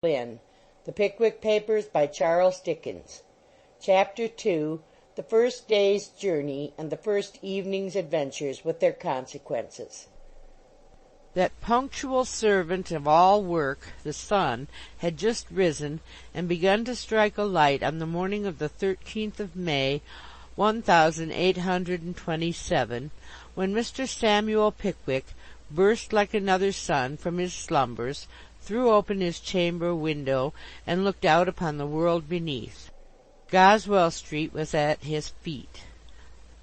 Flynn. The Pickwick Papers by Charles Dickens. Chapter 2. The First Day's Journey and the First Evening's Adventures with their Consequences. That punctual servant of all work, the sun, had just risen and begun to strike a light on the morning of the 13th of May, 1827, when Mr. Samuel Pickwick burst like another sun from his slumbers, threw open his chamber window, and looked out upon the world beneath. Goswell Street was at his feet.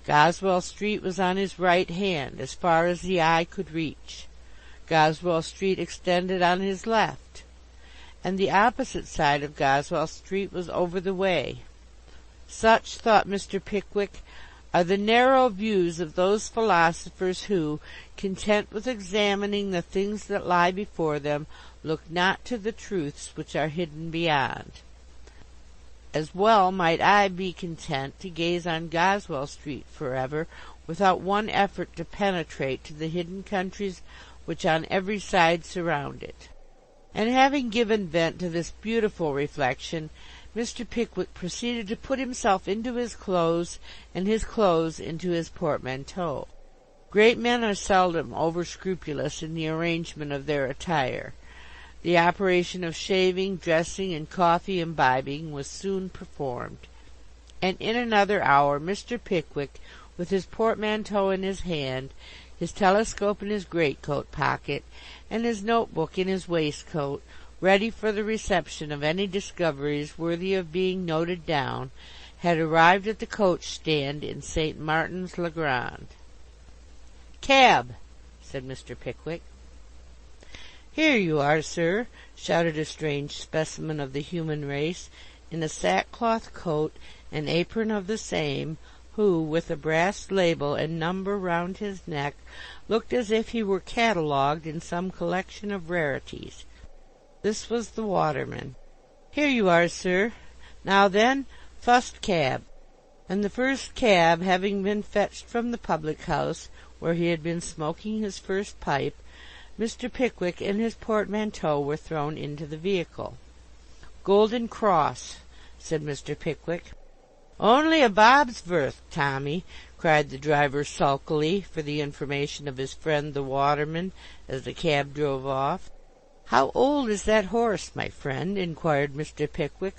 Goswell Street was on his right hand, as far as the eye could reach. Goswell Street extended on his left, and the opposite side of Goswell Street was over the way. Such, thought Mr. Pickwick, are the narrow views of those philosophers who, content with examining the things that lie before them, look not to the truths which are hidden beyond. As well might I be content to gaze on Goswell Street forever, without one effort to penetrate to the hidden countries which on every side surround it. And having given vent to this beautiful reflection, Mr. Pickwick proceeded to put himself into his clothes, and his clothes into his portmanteau. Great men are seldom over-scrupulous in the arrangement of their attire. The operation of shaving, dressing, and coffee imbibing was soon performed, and in another hour Mr. Pickwick, with his portmanteau in his hand, his telescope in his greatcoat pocket, and his notebook in his waistcoat, ready for the reception of any discoveries worthy of being noted down, had arrived at the coach-stand in St. Martin's-le-Grand. "Cab," said Mr. Pickwick. "Here you are, sir," shouted a strange specimen of the human race, in a sackcloth coat and apron of the same, who, with a brass label and number round his neck, looked as if he were catalogued in some collection of rarities. This was the waterman. "Here you are, sir. Now then, fust cab." And the first cab having been fetched from the public-house, where he had been smoking his first pipe, Mr. Pickwick and his portmanteau were thrown into the vehicle. "Golden Cross," said Mr. Pickwick. "Only a bob's worth, Tommy," cried the driver sulkily, for the information of his friend the waterman, as the cab drove off. "How old is that horse, my friend?" inquired Mr. Pickwick,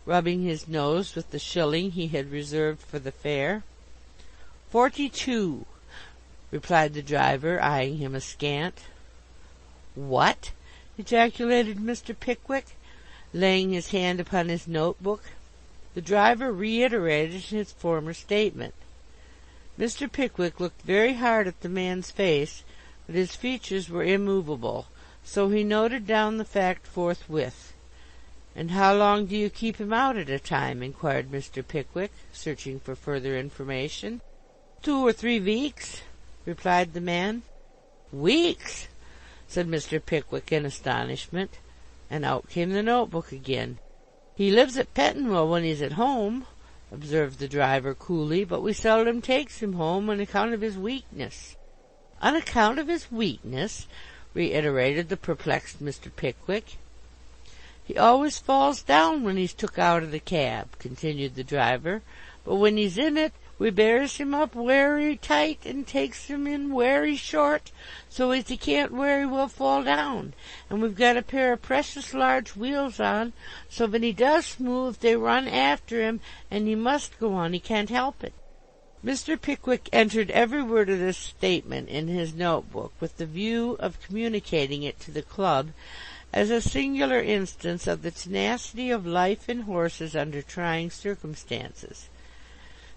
rubbing his nose with the shilling he had reserved for the fare. 42, replied the driver, eyeing him askant. "What?" ejaculated Mr. Pickwick, laying his hand upon his notebook. The driver reiterated his former statement. Mr. Pickwick looked very hard at the man's face, but his features were immovable, so he noted down the fact forthwith. "And how long do you keep him out at a time?" inquired Mr. Pickwick, searching for further information. 2 or 3 weeks, replied the man. "Weeks!" said Mr. Pickwick in astonishment, and out came the notebook again. "He lives at Pentonville when he's at home," observed the driver coolly, "but we seldom takes him home on account of his weakness." "On account of his weakness?" reiterated the perplexed Mr. Pickwick. "He always falls down when he's took out of the cab," continued the driver, "but when he's in it, we bears him up wery tight and takes him in wery short, so as he can't wery well fall down, and we've got a pair of precious large wheels on, so when he does smooth they run after him, and he must go on, he can't help it." Mr. Pickwick entered every word of this statement in his notebook with the view of communicating it to the club as a singular instance of the tenacity of life in horses under trying circumstances.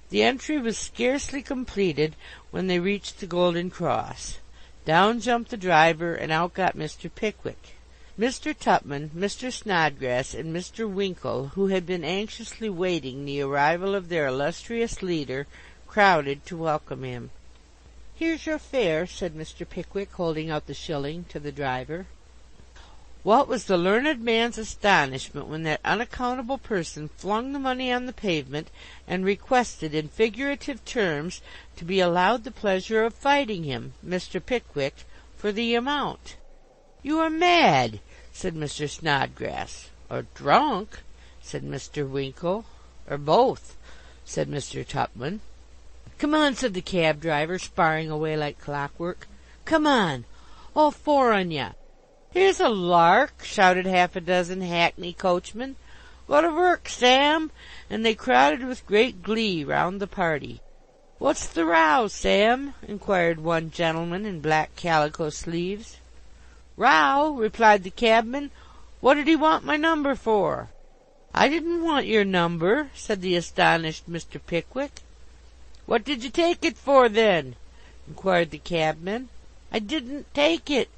The entry was scarcely completed when they reached the Golden Cross. Down jumped the driver, and out got Mr. Pickwick. Mr. Tupman, Mr. Snodgrass, and Mr. Winkle, who had been anxiously waiting the arrival of their illustrious leader, crowded to welcome him. "Here's your fare," said Mr. Pickwick, holding out the shilling to the driver. What was the learned man's astonishment when that unaccountable person flung the money on the pavement, and requested in figurative terms to be allowed the pleasure of fighting him, Mr. Pickwick, for the amount. "You are mad," said Mr. Snodgrass. "Or drunk," said Mr. Winkle. "Or both," said Mr. Tupman. "Come on," said the cab driver, sparring away like clockwork. "Come on, all four on ye." "Here's a lark!" shouted half a dozen hackney coachmen. "Go to work, Sam!" And they crowded with great glee round the party. "What's the row, Sam?" inquired one gentleman in black calico sleeves. "Row?" replied the cabman. "What did he want my number for?" "I didn't want your number," said the astonished Mr. Pickwick. "What did you take it for, then?" inquired the cabman. "I didn't take it,"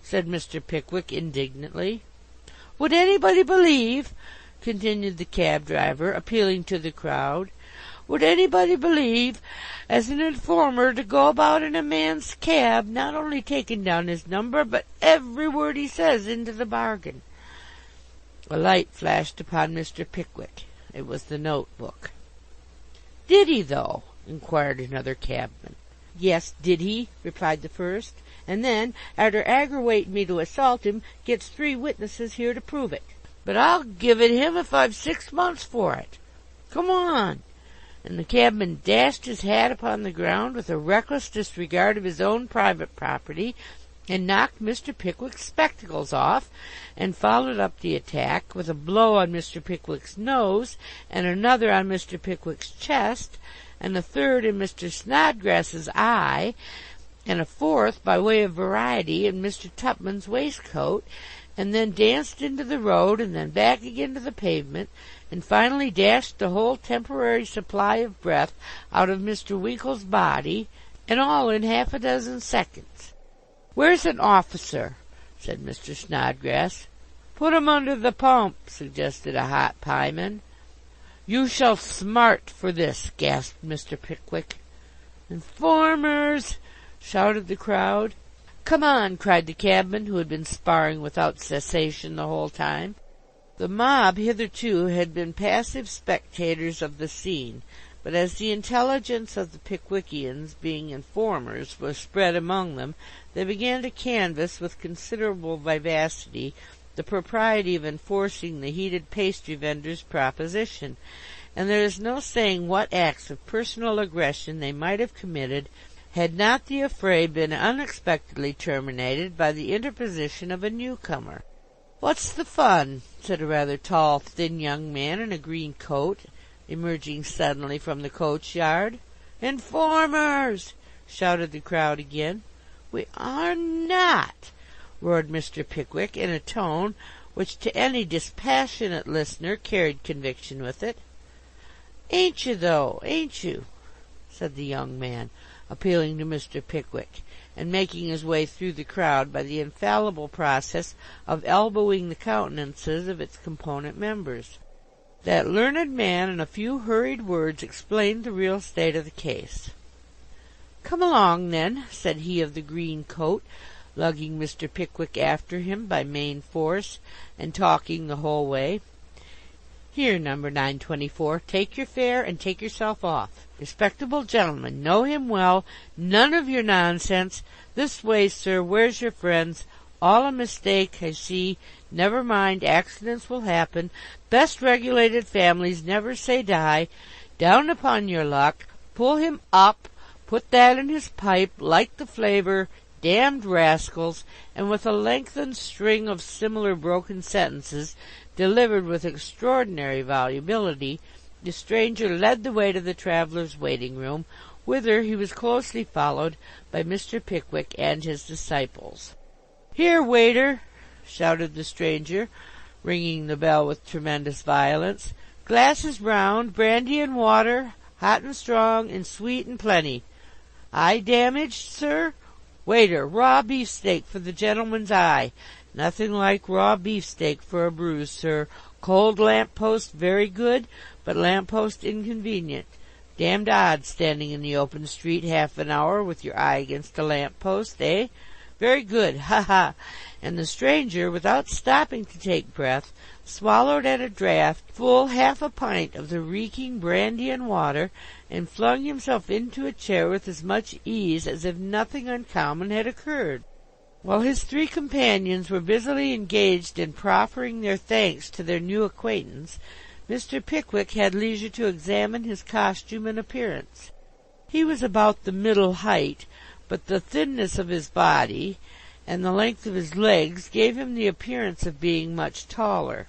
said Mr. Pickwick indignantly. "Would anybody believe," continued the cab driver, appealing to the crowd, "would anybody believe, as an informer, to go about in a man's cab, not only taking down his number, but every word he says into the bargain?" A light flashed upon Mr. Pickwick. It was the notebook. "Did he, though?" inquired another cabman. "Yes, did he?" replied the first. "And then, arter aggravating me to assault him, gets 3 witnesses here to prove it. But I'll give it him if I've 6 months for it. Come on!" And the cabman dashed his hat upon the ground with a reckless disregard of his own private property, and knocked Mr. Pickwick's spectacles off, and followed up the attack with a blow on Mr. Pickwick's nose, and another on Mr. Pickwick's chest, and a third in Mr. Snodgrass's eye, and a fourth, by way of variety, in Mr. Tupman's waistcoat, and then danced into the road, and then back again to the pavement, and finally dashed the whole temporary supply of breath out of Mr. Winkle's body, and all in half a dozen seconds. "Where's an officer?" said Mr. Snodgrass. "Put him under the pump," suggested a hot pieman. "You shall smart for this," gasped Mr. Pickwick. "Informers!" shouted the crowd. "Come on!" cried the cabman, who had been sparring without cessation the whole time. The mob hitherto had been passive spectators of the scene, but as the intelligence of the Pickwickians, being informers, was spread among them, they began to canvass with considerable vivacity the propriety of enforcing the heated pastry vendor's proposition, and there is no saying what acts of personal aggression they might have committed had not the affray been unexpectedly terminated by the interposition of a newcomer. "What's the fun?" said a rather tall, thin young man in a green coat, emerging suddenly from the coach-yard. "Informers!" shouted the crowd again. "We are not!" roared Mr. Pickwick, in a tone which to any dispassionate listener carried conviction with it. "Ain't you, though, ain't you?" said the young man, appealing to Mr. Pickwick, and making his way through the crowd by the infallible process of elbowing the countenances of its component members. That learned man in a few hurried words explained the real state of the case. "Come along, then," said he of the green coat, lugging Mr. Pickwick after him by main force, and talking the whole way. "Here, number 924, take your fare and take yourself off. Respectable gentlemen, know him well, none of your nonsense. This way, sir, where's your friends? All a mistake, I see. Never mind, accidents will happen. Best regulated families never say die. Down upon your luck. Pull him up. Put that in his pipe. Like the flavor. Damned rascals," and with a lengthened string of similar broken sentences, delivered with extraordinary volubility, the stranger led the way to the traveller's waiting-room, whither he was closely followed by Mr. Pickwick and his disciples. "Here, waiter!" shouted the stranger, ringing the bell with tremendous violence. "Glasses round, brandy and water, hot and strong, and sweet and plenty. Eye damaged, sir? Waiter, raw beefsteak for the gentleman's eye. Nothing like raw beefsteak for a bruise, sir. Cold lamp-post very good, but lamp-post inconvenient. Damned odd standing in the open street half an hour with your eye against a lamp-post, eh? Very good, ha ha!" And the stranger, without stopping to take breath, swallowed at a draught full half a pint of the reeking brandy and water, and flung himself into a chair with as much ease as if nothing uncommon had occurred. While his three companions were busily engaged in proffering their thanks to their new acquaintance, Mr. Pickwick had leisure to examine his costume and appearance. He was about the middle height, but the thinness of his body and the length of his legs gave him the appearance of being much taller.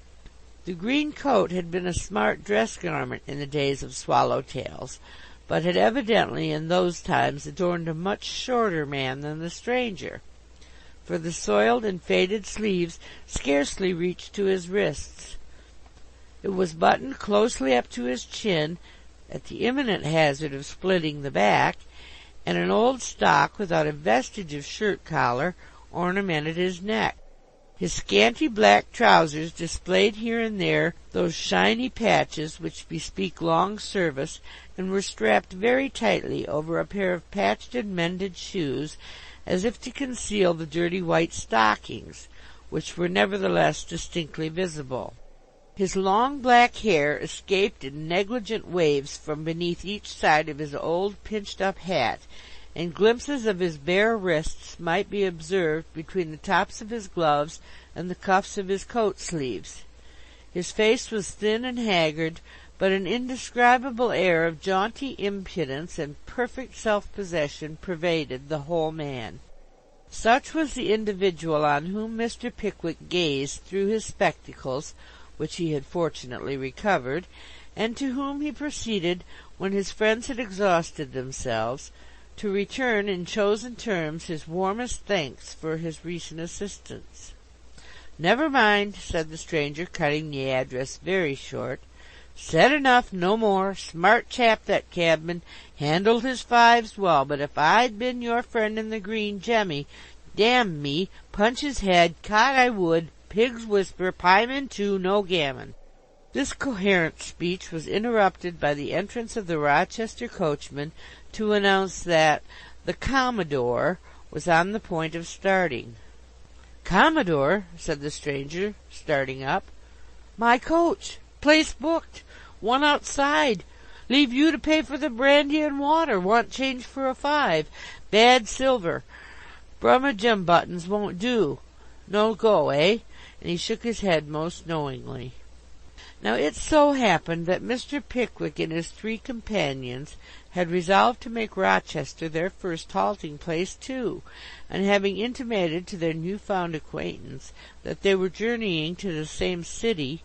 The green coat had been a smart dress garment in the days of swallow-tails, but had evidently in those times adorned a much shorter man than the stranger, for the soiled and faded sleeves scarcely reached to his wrists. It was buttoned closely up to his chin, at the imminent hazard of splitting the back, and an old stock without a vestige of shirt collar ornamented his neck. His scanty black trousers displayed here and there those shiny patches which bespeak long service, and were strapped very tightly over a pair of patched and mended shoes, as if to conceal the dirty white stockings, which were nevertheless distinctly visible. His long black hair escaped in negligent waves from beneath each side of his old pinched-up hat, and glimpses of his bare wrists might be observed between the tops of his gloves and the cuffs of his coat sleeves. His face was thin and haggard, but an indescribable air of jaunty impudence and perfect self-possession pervaded the whole man. Such was the individual on whom Mr. Pickwick gazed through his spectacles, which he had fortunately recovered, and to whom he proceeded, when his friends had exhausted themselves, to return in chosen terms his warmest thanks for his recent assistance. "Never mind," said the stranger, cutting the address very short. "Said enough, no more. Smart chap, that cabman. Handled his fives well, but if I'd been your friend in the green jemmy, damn me, punch his head, cot I would, pig's whisper, pieman too, no gammon." This coherent speech was interrupted by the entrance of the Rochester coachman to announce that the Commodore was on the point of starting. "Commodore?" said the stranger, starting up. "My coach. Place booked. One outside. Leave you to pay for the brandy and water. Want change for a 5. Bad silver. Brummagem buttons won't do. No go, eh?" And he shook his head most knowingly. Now it so happened that Mr. Pickwick and his three companions had resolved to make Rochester their first halting-place too, and having intimated to their new-found acquaintance that they were journeying to the same city,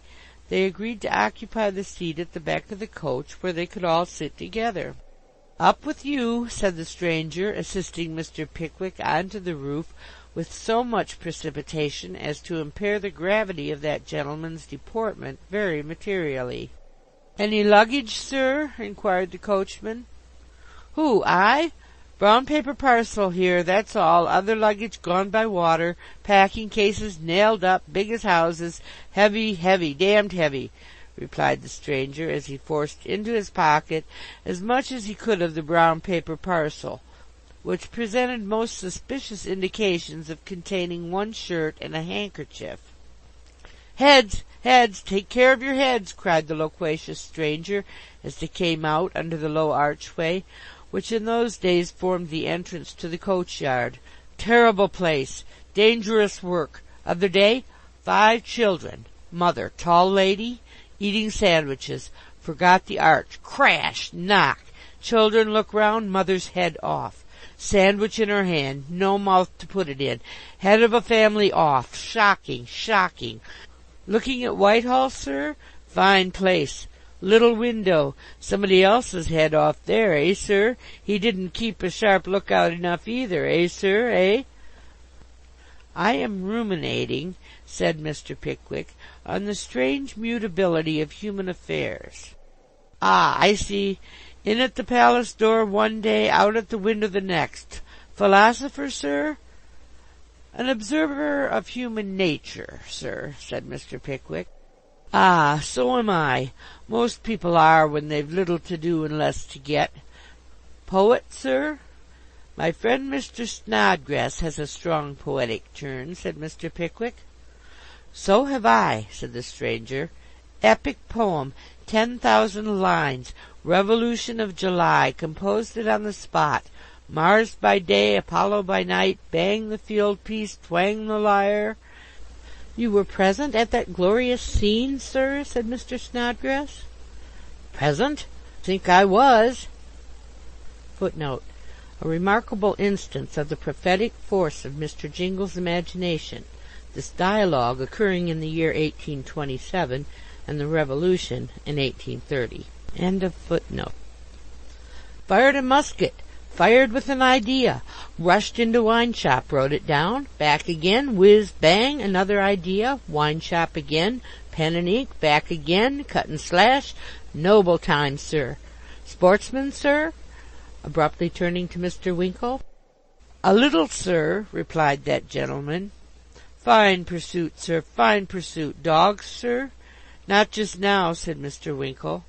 they agreed to occupy the seat at the back of the coach where they could all sit together. "Up with you," said the stranger, assisting Mr. Pickwick on to the roof with so much precipitation as to impair the gravity of that gentleman's deportment very materially. "Any luggage, sir?" inquired the coachman. "Who, I? Brown paper parcel here, that's all. Other luggage gone by water. Packing cases nailed up, big as houses. Heavy, heavy, damned heavy," replied the stranger, as he forced into his pocket as much as he could of the brown paper parcel, which presented most suspicious indications of containing one shirt and a handkerchief. "Heads, heads, take care of your heads," cried the loquacious stranger, as they came out under the low archway, which in those days formed the entrance to the coach-yard. "Terrible place. Dangerous work. Other day, 5 children. Mother, tall lady, eating sandwiches. Forgot the arch. Crash! Knock! Children look round, mother's head off. Sandwich in her hand, no mouth to put it in. Head of a family off. Shocking, shocking. Looking at Whitehall, sir? Fine place. Little window. Somebody else's head off there, eh, sir? He didn't keep a sharp lookout enough either, eh, sir, eh?" "I am ruminating," said Mr. Pickwick, "on the strange mutability of human affairs." "Ah, I see. In at the palace door one day, out at the window the next. Philosopher, sir?" "An observer of human nature, sir," said Mr. Pickwick. "Ah, so am I. Most people are when they've little to do and less to get." "Poet, sir?" "My friend Mr. Snodgrass has a strong poetic turn," said Mr. Pickwick. "So have I," said the stranger. "Epic poem, 10,000 lines, Revolution of July, composed it on the spot, Mars by day, Apollo by night, bang the field piece, twang the lyre. You were present at that glorious scene, sir? Said Mr. Snodgrass. Present? Think I was. Footnote. A remarkable instance of the prophetic force of Mr. Jingle's imagination, this dialogue occurring in the year 1827 and the Revolution in 1830. End of footnote. Fired a musket, fired with an idea, rushed into wine shop, wrote it down, back again, whiz, bang, another idea, wine shop again, pen and ink, back again, cut and slash, noble time, sir. Sportsman, sir? Abruptly turning to Mr. Winkle. A little, sir, replied that gentleman. Fine pursuit, sir, fine pursuit. Dogs, sir? Not just now, said Mr. Winkle.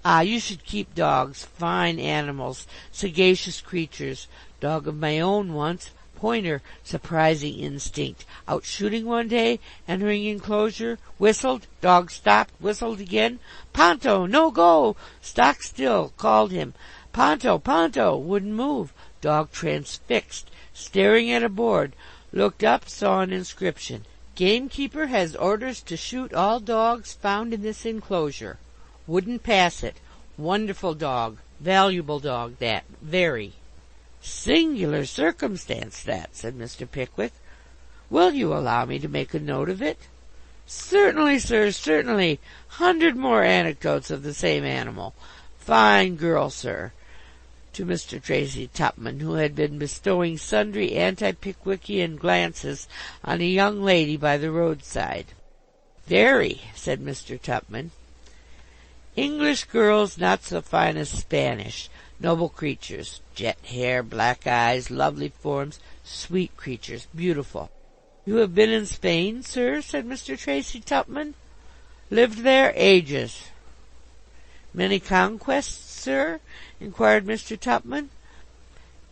Ah, you should keep dogs, fine animals, sagacious creatures. Dog of my own once, pointer, surprising instinct. Out shooting one day, entering enclosure, whistled, dog stopped, whistled again. Ponto, no go! Stock still, called him. Ponto, Ponto, wouldn't move. Dog transfixed, staring at a board. Looked up, saw an inscription. Gamekeeper has orders to shoot all dogs found in this enclosure. Wouldn't pass it. Wonderful dog. Valuable dog, that. Very. Singular circumstance, that, said Mr. Pickwick. Will you allow me to make a note of it? Certainly, sir, certainly. 100 more anecdotes of the same animal. Fine girl, sir. To Mr. Tracy Tupman, who had been bestowing sundry anti-Pickwickian glances on a young lady by the roadside. Very, said Mr. Tupman. English girls not so fine as Spanish. Noble creatures, jet hair, black eyes, lovely forms, sweet creatures, beautiful. You have been in Spain, sir? Said Mr. Tracy Tupman. Lived there ages. Many conquests, sir? Inquired Mr. Tupman.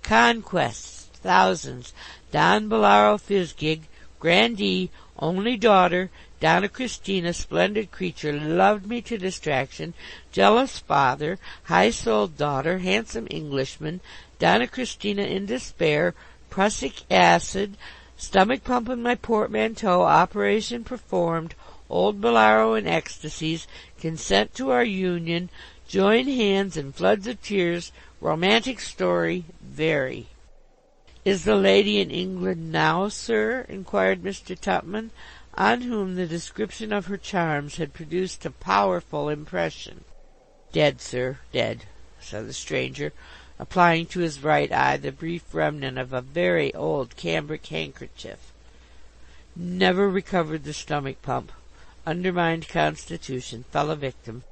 Conquests, thousands. Don Bolaro Fizgig, grandee, only daughter, Donna Christina, splendid creature, loved me to distraction, jealous father, high-souled daughter, handsome Englishman, Donna Christina in despair, prussic acid, stomach pump in my portmanteau, operation performed, old Bolaro in ecstasies, consent to our union, join hands in floods of tears, romantic story, very. Is the lady in England now, sir? Inquired Mr. Tupman, on whom the description of her charms had produced a powerful impression. Dead, sir, dead, said the stranger, applying to his right eye the brief remnant of a very old cambric handkerchief. Never recovered the stomach pump. Undermined constitution, fell a victim.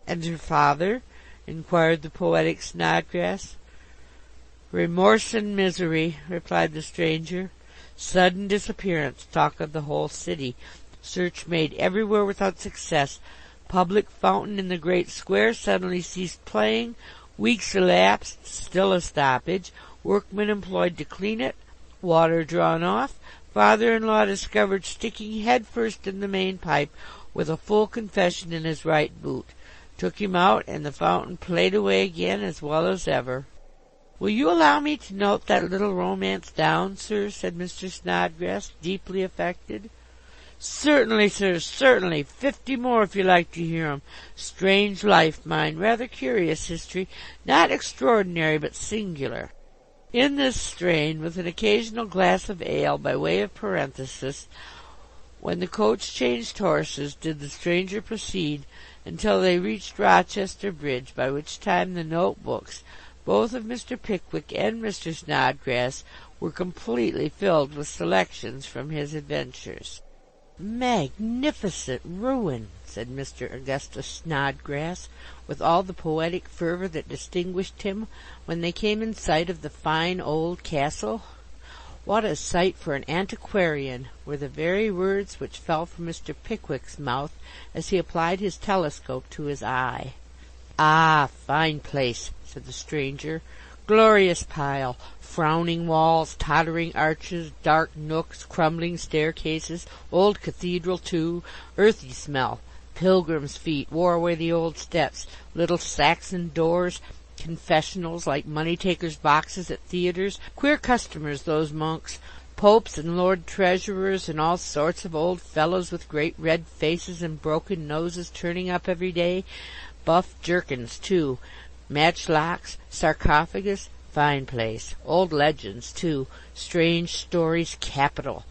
And her father? Inquired the poetic Snodgrass. Remorse and misery, replied the stranger. Sudden disappearance, talk of the whole city. Search made everywhere without success. Public fountain in the great square suddenly ceased playing. Weeks elapsed, still a stoppage. Workmen employed to clean it. Water drawn off. Father-in-law discovered sticking head first in the main pipe with a full confession in his right boot. Took him out, and the fountain played away again as well as ever. Will you allow me to note that little romance down, sir? Said Mr. Snodgrass, deeply affected. Certainly, sir, certainly. 50 more if you like to hear 'em. Strange life, mine. Rather curious history. Not extraordinary, but singular. In this strain, with an occasional glass of ale by way of parenthesis, when the coach changed horses, did the stranger proceed until they reached Rochester Bridge, by which time the notebooks, both of Mr. Pickwick and Mr. Snodgrass, were completely filled with selections from his adventures. Magnificent ruin, said Mr. Augustus Snodgrass, with all the poetic fervour that distinguished him, when they came in sight of the fine old castle. What a sight for an antiquarian, were the very words which fell from Mr. Pickwick's mouth as he applied his telescope to his eye. Ah, fine place, said the stranger. Glorious pile, frowning walls, tottering arches, dark nooks, crumbling staircases, old cathedral too, earthy smell, pilgrims' feet wore away the old steps, little Saxon doors, confessionals like money-takers' boxes at theatres. Queer customers, those monks. Popes and Lord Treasurers and all sorts of old fellows with great red faces and broken noses turning up every day. Buff jerkins, too. Matchlocks, sarcophagus, fine place. Old legends, too. Strange stories, capital.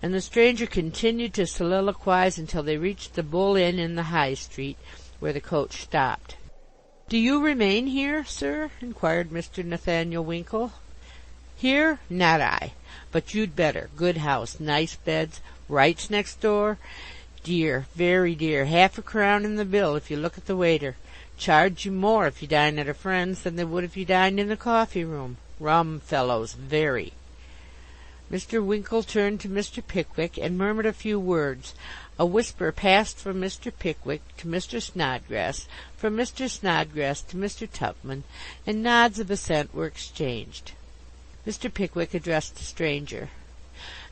And the stranger continued to soliloquize until they reached the Bull Inn in the High Street, where the coach stopped. "Do you remain here, sir?" inquired Mr. Nathaniel Winkle. "Here? Not I. But you'd better. Good house, nice beds, Wright's next door. Dear, very dear. £half-a-crown in the bill if you look at the waiter. Charge you more if you dine at a friend's than they would if you dined in the coffee-room. Rum fellows, very." Mr. Winkle turned to Mr. Pickwick and murmured a few words. A whisper passed from Mr. Pickwick to Mr. Snodgrass, from Mr. Snodgrass to Mr. Tupman, and nods of assent were exchanged. Mr. Pickwick addressed the stranger.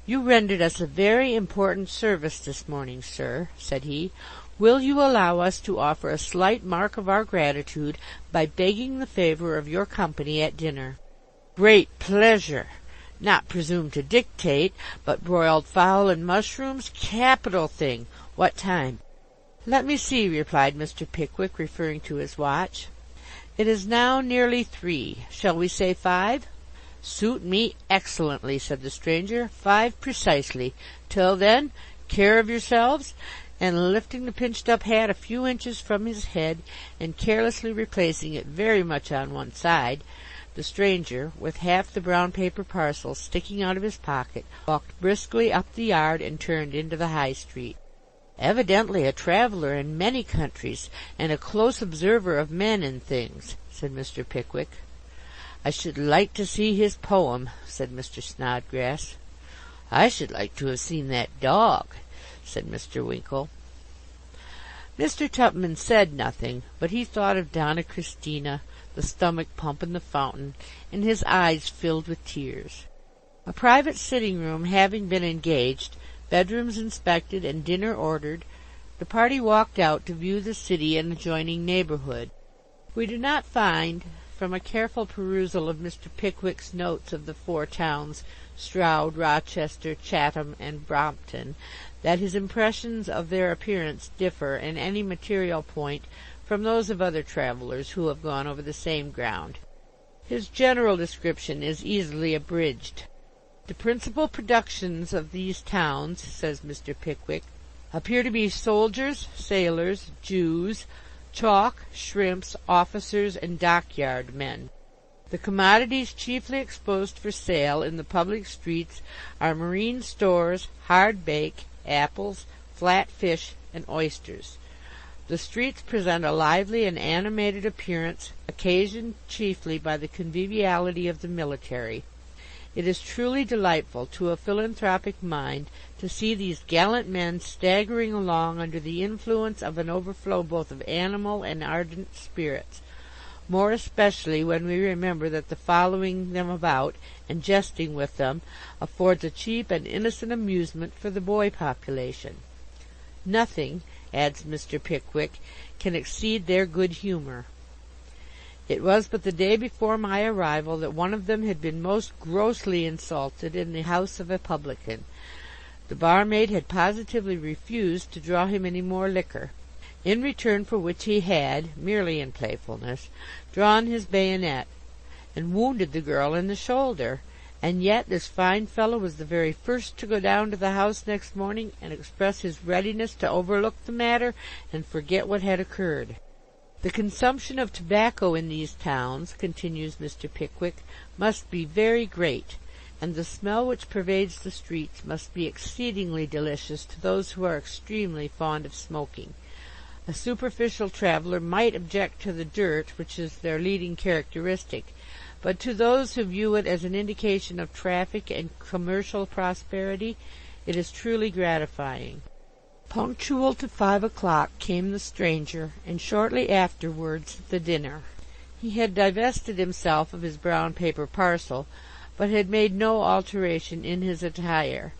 "You rendered us a very important service this morning, sir," said he. "Will you allow us to offer a slight mark of our gratitude by begging the favour of your company at dinner?" "Great pleasure. Not presume to dictate, but broiled fowl and mushrooms, capital thing. What time?" "Let me see," replied Mr. Pickwick, referring to his watch. "It is now nearly 3. Shall we say 5? "Suit me excellently," said the stranger. 5 precisely. Till then, care of yourselves." And lifting the pinched-up hat a few inches from his head, and carelessly replacing it very much on one side, the stranger, with half the brown paper parcel sticking out of his pocket, walked briskly up the yard and turned into the High Street. "Evidently a traveller in many countries, and a close observer of men and things," said Mr. Pickwick. "I should like to see his poem," said Mr. Snodgrass. "I should like to have seen that dog," said Mr. Winkle. Mr. Tupman said nothing, but he thought of Donna Christina, the stomach pump and the fountain, and his eyes filled with tears. A private sitting-room having been engaged, bedrooms inspected, and dinner ordered, the party walked out to view the city and adjoining neighbourhood. We do not find, from a careful perusal of Mr. Pickwick's notes of the 4 towns, Stroud, Rochester, Chatham, and Brompton, that his impressions of their appearance differ in any material point from those of other travellers who have gone over the same ground. His general description is easily abridged. "The principal productions of these towns," says Mr. Pickwick, "appear to be soldiers, sailors, Jews, chalk, shrimps, officers, and dockyard men. The commodities chiefly exposed for sale in the public streets are marine stores, hard bake, apples, flat fish, and oysters. The streets present a lively and animated appearance, occasioned chiefly by the conviviality of the military. It is truly delightful to a philanthropic mind to see these gallant men staggering along under the influence of an overflow both of animal and ardent spirits, more especially when we remember that the following them about, and jesting with them, affords a cheap and innocent amusement for the boy population. Nothing," adds Mr. Pickwick, "can exceed their good humour. It was but the day before my arrival that one of them had been most grossly insulted in the house of a publican. The barmaid had positively refused to draw him any more liquor, in return for which he had, merely in playfulness, drawn his bayonet, and wounded the girl in the shoulder, and yet this fine fellow was the very first to go down to the house next morning and express his readiness to overlook the matter and forget what had occurred. The consumption of tobacco in these towns," continues Mr. Pickwick, "must be very great, and the smell which pervades the streets must be exceedingly delicious to those who are extremely fond of smoking. A superficial traveller might object to the dirt, which is their leading characteristic, but to those who view it as an indication of traffic and commercial prosperity, it is truly gratifying." Punctual to 5 o'clock came the stranger, and shortly afterwards the dinner. He had divested himself of his brown paper parcel, but had made no alteration in his attire,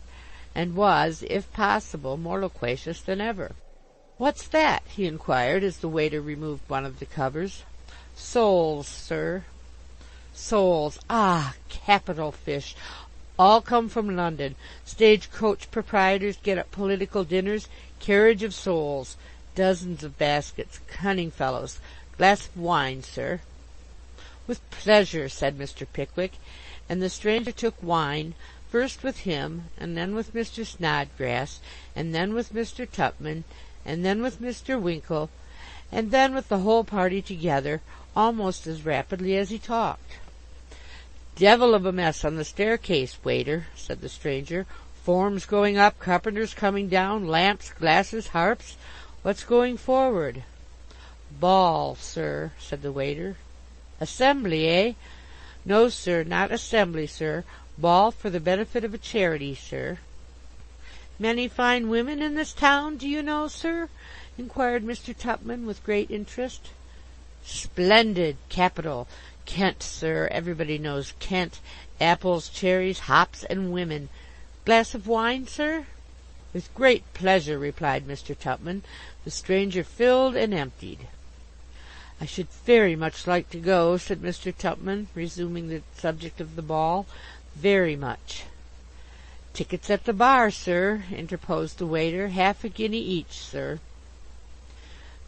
and was, if possible, more loquacious than ever. "What's that?" he inquired, as the waiter removed one of the covers. "Soles, sir." "Soles. Ah, capital fish. All come from London. Stage-coach proprietors get up political dinners. Carriage of soles. Dozens of baskets. Cunning fellows. Glass of wine, sir." "With pleasure," said Mr. Pickwick, and the stranger took wine, first with him, and then with Mr. Snodgrass, and then with Mr. Tupman, and then with Mr. Winkle, and then with the whole party together, almost as rapidly as he talked. "Devil of a mess on the staircase, waiter," said the stranger. "Forms going up, carpenters coming down, lamps, glasses, harps. What's going forward?" "Ball, sir," said the waiter. "Assembly, eh?" "No, sir, not assembly, sir. Ball for the benefit of a charity, sir." "Many fine women in this town, do you know, sir?" inquired Mr. Tupman with great interest. "Splendid. Capital. Kent, sir. Everybody knows Kent. Apples, cherries, hops, and women. Glass of wine, sir?" "With great pleasure," replied Mr. Tupman. The stranger filled and emptied. "I should very much like to go," said Mr. Tupman, resuming the subject of the ball. "Very much." "Tickets at the bar, sir," interposed the waiter. "Half a guinea each, sir."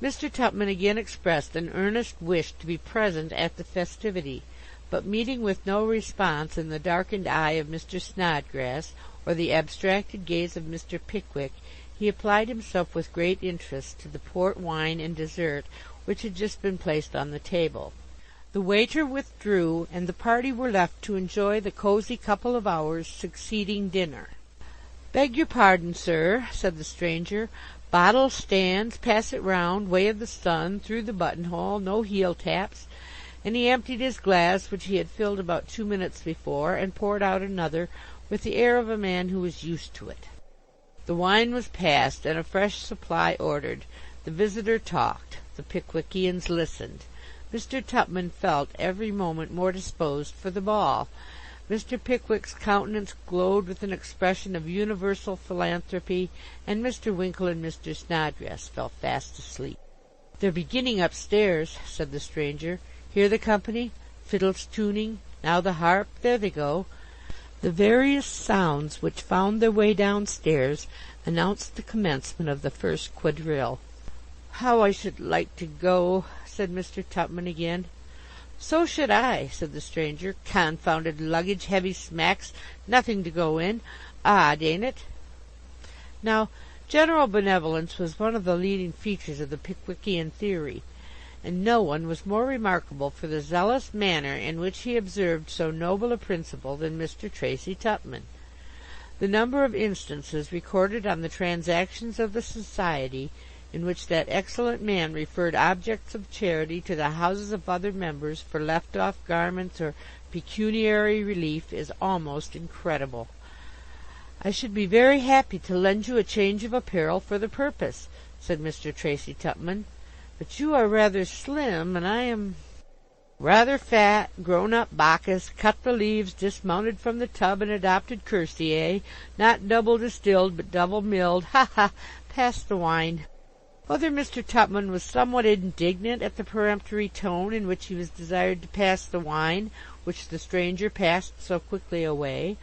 Mr. Tupman again expressed an earnest wish to be present at the festivity, but meeting with no response in the darkened eye of Mr. Snodgrass, or the abstracted gaze of Mr. Pickwick, he applied himself with great interest to the port wine and dessert which had just been placed on the table. The waiter withdrew, and the party were left to enjoy the cosy couple of hours succeeding dinner. "Beg your pardon, sir," said the stranger. "Bottle stands, pass it round, way of the sun, through the buttonhole, no heel taps," and he emptied his glass, which he had filled about 2 minutes before, and poured out another, with the air of a man who was used to it. The wine was passed, and a fresh supply ordered. The visitor talked. The Pickwickians listened. Mr. Tupman felt every moment more disposed for the ball. Mr. Pickwick's countenance glowed with an expression of universal philanthropy, and Mr. Winkle and Mr. Snodgrass fell fast asleep. "They're beginning upstairs," said the stranger. "Hear the company? Fiddles tuning. Now the harp. There they go." The various sounds which found their way downstairs announced the commencement of the first quadrille. "How I should like to go," said Mr. Tupman again. "So should I," said the stranger. "Confounded luggage, heavy smacks, nothing to go in. Odd, ain't it?" Now, general benevolence was one of the leading features of the Pickwickian theory, and no one was more remarkable for the zealous manner in which he observed so noble a principle than Mr. Tracy Tupman. The number of instances recorded on the transactions of the society in which that excellent man referred objects of charity to the houses of other members for left-off garments or pecuniary relief is almost incredible. "I should be very happy to lend you a change of apparel for the purpose," said Mr. Tracy Tupman, "but you are rather slim, and I am rather fat, grown-up Bacchus, cut the leaves, dismounted from the tub, and adopted Kersey, eh? Not double distilled, but double milled. Ha, ha! Pass the wine." Whether Mr. Tupman was somewhat indignant at the peremptory tone in which he was desired to pass the wine, which the stranger passed so quickly away,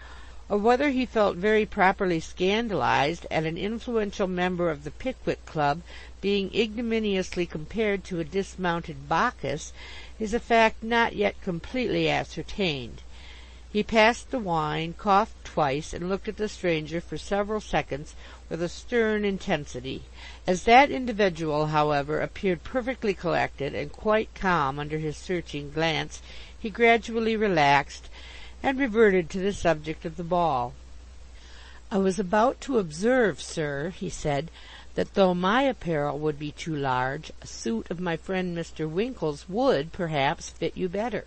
or whether he felt very properly scandalized at an influential member of the Pickwick Club being ignominiously compared to a dismounted Bacchus, is a fact not yet completely ascertained. He passed the wine, coughed twice, and looked at the stranger for several seconds with a stern intensity. As that individual, however, appeared perfectly collected and quite calm under his searching glance, he gradually relaxed, and reverted to the subject of the ball. "I was about to observe, sir," he said, "that though my apparel would be too large, a suit of my friend Mr. Winkle's would, perhaps, fit you better."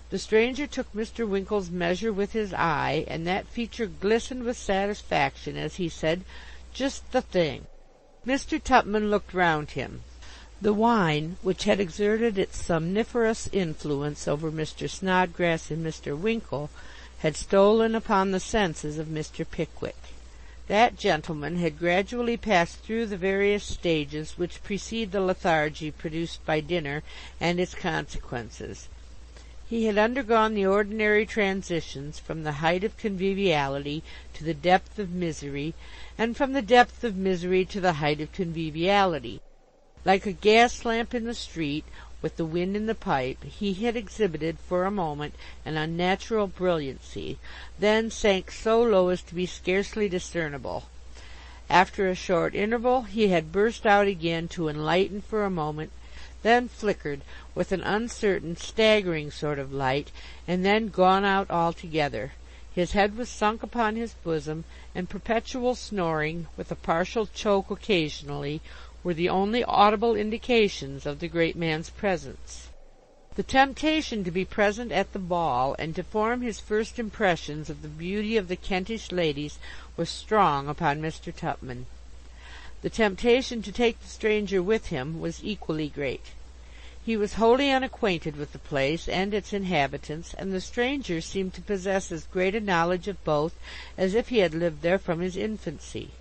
The stranger took Mr. Winkle's measure with his eye, and that feature glistened with satisfaction as he said, "Just the thing." Mr. Tupman looked round him. The wine, which had exerted its somniferous influence over Mr. Snodgrass and Mr. Winkle, had stolen upon the senses of Mr. Pickwick. That gentleman had gradually passed through the various stages which precede the lethargy produced by dinner and its consequences. He had undergone the ordinary transitions from the height of conviviality to the depth of misery, and from the depth of misery to the height of conviviality. Like a gas lamp in the street, with the wind in the pipe, he had exhibited for a moment an unnatural brilliancy, then sank so low as to be scarcely discernible. After a short interval he had burst out again to enlighten for a moment, then flickered with an uncertain, staggering sort of light, and then gone out altogether. His head was sunk upon his bosom, and perpetual snoring, with a partial choke occasionally, were the only audible indications of the great man's presence. The temptation to be present at the ball, and to form his first impressions of the beauty of the Kentish ladies, was strong upon Mr. Tupman. The temptation to take the stranger with him was equally great. He was wholly unacquainted with the place and its inhabitants, and the stranger seemed to possess as great a knowledge of both as if he had lived there from his infancy.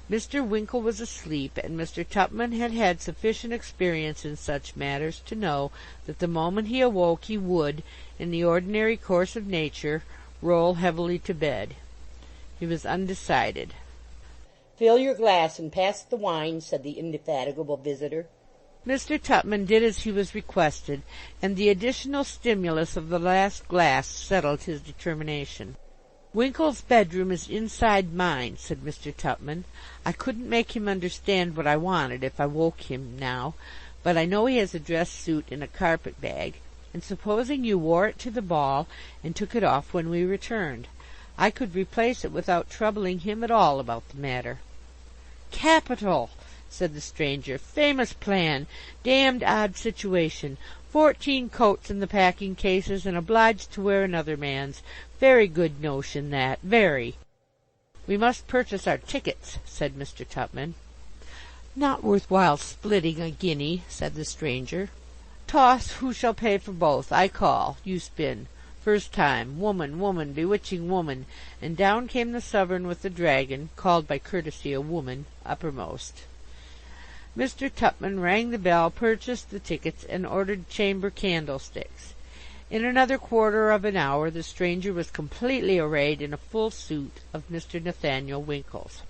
Mr. Winkle was asleep, and Mr. Tupman had had sufficient experience in such matters to know that the moment he awoke he would, in the ordinary course of nature, roll heavily to bed. He was undecided. "Fill your glass and pass the wine," said the indefatigable visitor. Mr. Tupman did as he was requested, and the additional stimulus of the last glass settled his determination. "Winkle's bedroom is inside mine," said Mr. Tupman. "I couldn't make him understand what I wanted if I woke him now, but I know he has a dress suit in a carpet bag, and supposing you wore it to the ball and took it off when we returned, I could replace it without troubling him at all about the matter." "Capital!" said the stranger. "Famous plan. Damned odd situation. 14 coats in the packing cases, and obliged to wear another man's. Very good notion, that, very." "We must purchase our tickets," said Mr. Tupman. "Not worth while splitting a guinea," said the stranger. "Toss who shall pay for both. I call. You spin. First time. Woman, woman, bewitching woman," and down came the sovereign with the dragon, called by courtesy a woman, uppermost. Mr. Tupman rang the bell, purchased the tickets, and ordered chamber candlesticks. In another quarter of an hour the stranger was completely arrayed in a full suit of Mr. Nathaniel Winkle's.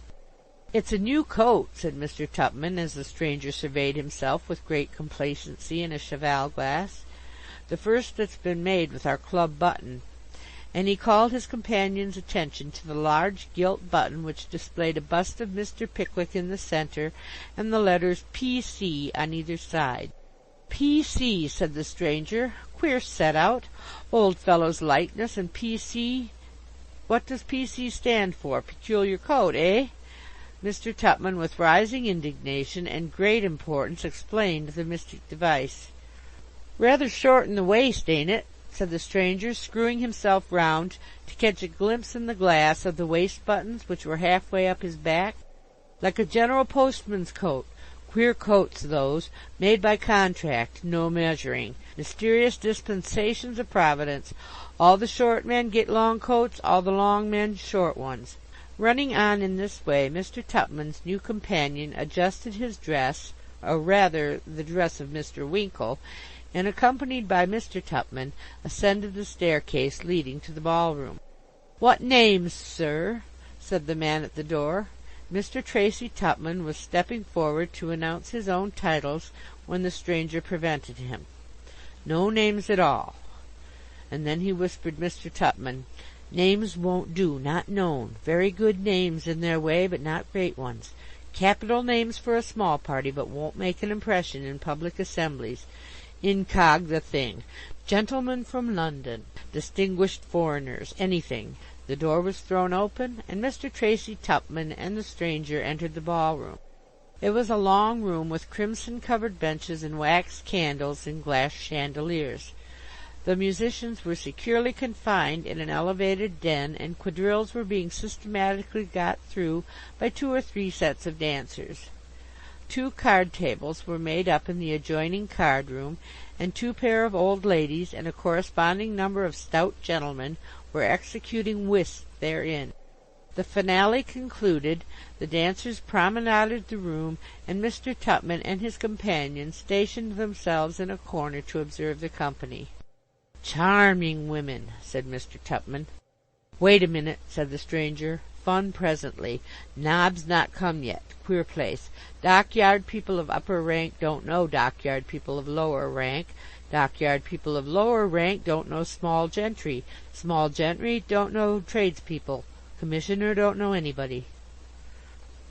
"It's a new coat," said Mr. Tupman, as the stranger surveyed himself with great complacency in a cheval glass. "The first that's been made with our club button," and he called his companion's attention to the large gilt button which displayed a bust of Mr. Pickwick in the centre, and the letters P.C. on either side. "P.C.," said the stranger. "Queer set out. Old fellow's likeness and P.C. What does P.C. stand for? Peculiar coat, eh?" Mr. Tupman, with rising indignation and great importance, explained the mystic device. "Rather short in the waist, ain't it?" said the stranger, screwing himself round to catch a glimpse in the glass of the waist buttons, which were halfway up his back. "Like a general postman's coat. Queer coats those, made by contract, no measuring. Mysterious dispensations of Providence. All the short men get long coats, all the long men short ones." Running on in this way, Mr. Tupman's new companion adjusted his dress, or rather the dress of Mr. Winkle, and, accompanied by Mr. Tupman, ascended the staircase leading to the ballroom. "What names, sir?" said the man at the door. Mr. Tracy Tupman was stepping forward to announce his own titles when the stranger prevented him. "No names at all." And then he whispered Mr. Tupman, "Names won't do, not known. Very good names in their way, but not great ones. Capital names for a small party, but won't make an impression in public assemblies. Incog. the thing. Gentlemen from London, distinguished foreigners, anything." The door was thrown open, and Mr. Tracy Tupman and the stranger entered the ballroom. It was a long room with crimson-covered benches and wax candles in glass chandeliers. The musicians were securely confined in an elevated den, and quadrilles were being systematically got through by 2 or 3 sets of dancers. 2 card tables were made up in the adjoining card room, and 2 pair of old ladies and a corresponding number of stout gentlemen were executing whist therein. The finale concluded, the dancers promenaded the room, and Mr. Tupman and his companion stationed themselves in a corner to observe the company. "Charming women," said Mr. Tupman. "Wait a minute," said the stranger. "Fun presently. Nob's not come yet. Queer place. Dockyard people of upper rank don't know dockyard people of lower rank. Dockyard people of lower rank don't know small gentry. Small gentry don't know tradespeople. Commissioner don't know anybody."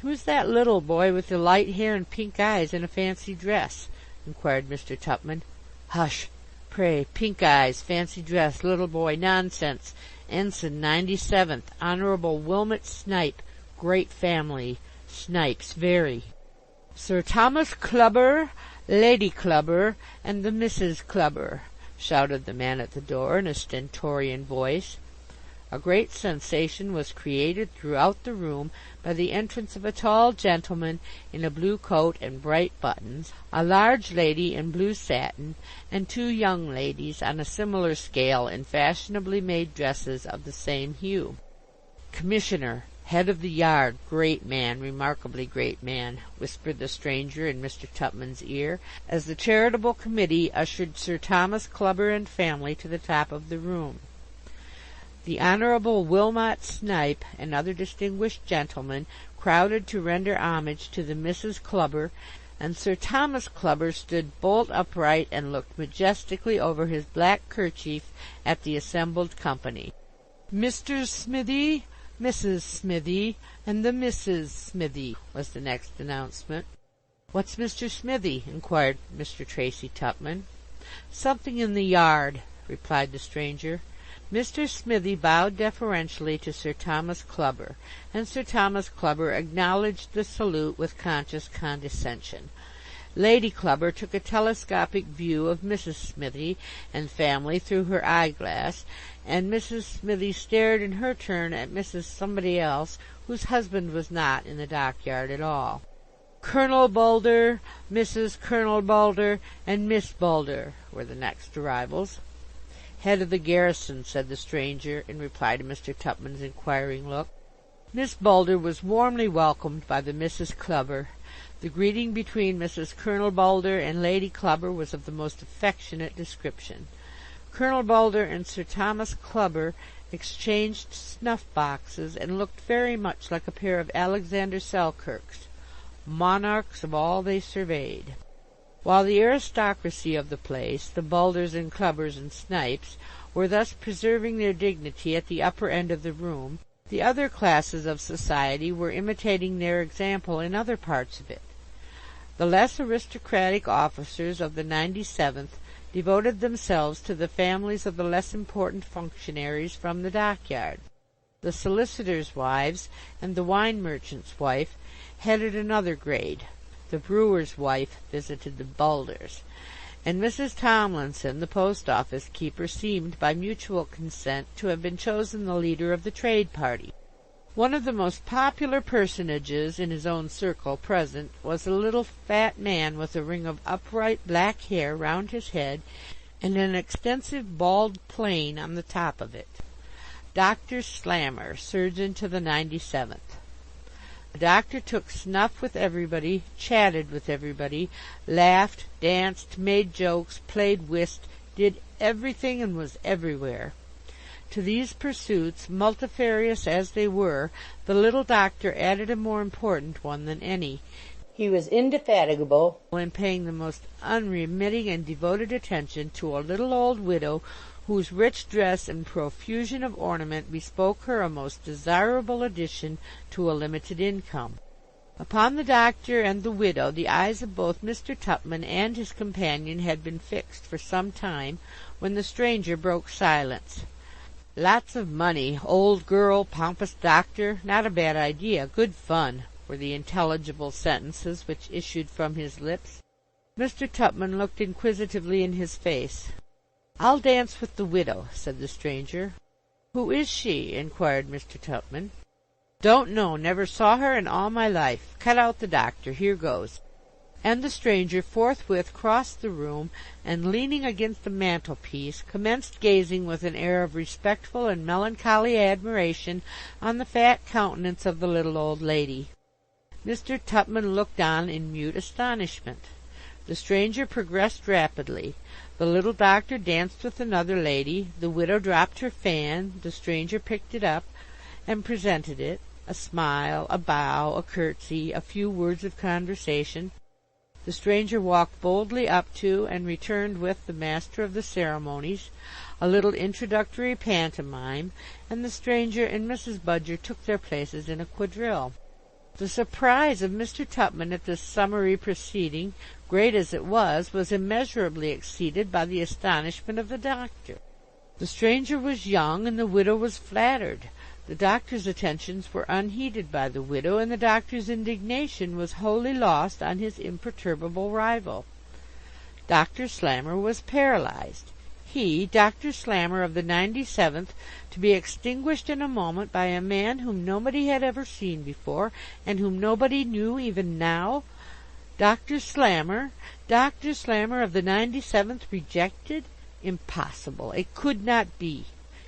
"Who's that little boy with the light hair and pink eyes and a fancy dress?" inquired Mr. Tupman. "Hush! Pray, pink eyes, fancy dress, little boy, nonsense. Ensign 97th, Honorable Wilmot Snipe, great family. Snipes, very. Sir Thomas Clubber, Lady Clubber, and the Misses Clubber," shouted the man at the door in a stentorian voice. A great sensation was created throughout the room by the entrance of a tall gentleman in a blue coat and bright buttons, a large lady in blue satin, and two young ladies on a similar scale in fashionably made dresses of the same hue. "Commissioner, head of the yard, great man, remarkably great man," whispered the stranger in Mr. Tupman's ear, as the charitable committee ushered Sir Thomas Clubber and family to the top of the room. The Honorable Wilmot Snipe and other distinguished gentlemen crowded to render homage to the Misses Clubber, and Sir Thomas Clubber stood bolt upright and looked majestically over his black kerchief at the assembled company. "Mr. Smithie, Mrs. Smithie, and the Misses Smithie," was the next announcement. "What's Mr. Smithie?" inquired Mr. Tracy Tupman. "Something in the yard," replied the stranger. Mr. Smithie bowed deferentially to Sir Thomas Clubber, and Sir Thomas Clubber acknowledged the salute with conscious condescension. Lady Clubber took a telescopic view of Mrs. Smithie and family through her eyeglass, and Mrs. Smithie stared in her turn at Mrs. Somebody else, whose husband was not in the dockyard at all. "Colonel Bulder, Mrs. Colonel Bulder, and Miss Bulder," were the next arrivals. "Head of the garrison," said the stranger, in reply to Mr. Tupman's inquiring look. Miss Bulder was warmly welcomed by the Misses Clubber. The greeting between Mrs. Colonel Bulder and Lady Clubber was of the most affectionate description. Colonel Bulder and Sir Thomas Clubber exchanged snuff-boxes, and looked very much like a pair of Alexander Selkirks, monarchs of all they surveyed. While the aristocracy of the place, the Bulders and Clubbers and Snipes, were thus preserving their dignity at the upper end of the room, the other classes of society were imitating their example in other parts of it. The less aristocratic officers of the 97th devoted themselves to the families of the less important functionaries from the dockyard. The solicitors' wives and the wine merchant's wife headed another grade. The brewer's wife visited the Bulders, and Mrs. Tomlinson, the post-office keeper, seemed, by mutual consent, to have been chosen the leader of the trade party. One of the most popular personages in his own circle present was a little fat man with a ring of upright black hair round his head and an extensive bald plain on the top of it. Dr. Slammer, surgeon to the 97th. The doctor took snuff with everybody, chatted with everybody, laughed, danced, made jokes, played whist, did everything, and was everywhere. To these pursuits, multifarious as they were, the little doctor added a more important one than any. He was indefatigable in paying the most unremitting and devoted attention to a little old widow whose rich dress and profusion of ornament bespoke her a most desirable addition to a limited income. Upon the doctor and the widow the eyes of both Mr. Tupman and his companion had been fixed for some time, when the stranger broke silence. "Lots of money, old girl, pompous doctor, not a bad idea, good fun," were the intelligible sentences which issued from his lips. Mr. Tupman looked inquisitively in his face. "I'll dance with the widow," said the stranger. "Who is she?" inquired Mr. Tupman. "Don't know, never saw her in all my life. Cut out the doctor, here goes." and the stranger forthwith crossed the room, and, leaning against the mantelpiece, commenced gazing with an air of respectful and melancholy admiration on the fat countenance of the little old lady. Mr. Tupman looked on in mute astonishment. The stranger progressed rapidly. The little doctor danced with another lady, the widow dropped her fan, the stranger picked it up, and presented it, a smile, a bow, a curtsy, a few words of conversation. The stranger walked boldly up to and returned with the master of the ceremonies, a little introductory pantomime, and the stranger and Mrs. Budger took their places in a quadrille. The surprise of Mr. Tupman at this summary proceeding, great as it was immeasurably exceeded by the astonishment of the doctor. The stranger was young, and the widow was flattered. The doctor's attentions were unheeded by the widow, and the doctor's indignation was wholly lost on his imperturbable rival. Dr. Slammer was paralyzed. He, Dr. Slammer of the 97th, to be extinguished in a moment by a man whom nobody had ever seen before, and whom nobody knew even now. Dr. Slammer of the 97th rejected? Impossible. It could not be.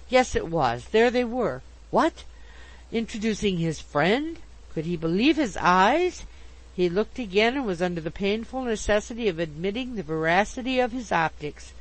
Yes, it was. There they were. What? Introducing his friend? Could he believe his eyes? He looked again, and was under the painful necessity of admitting the veracity of his optics.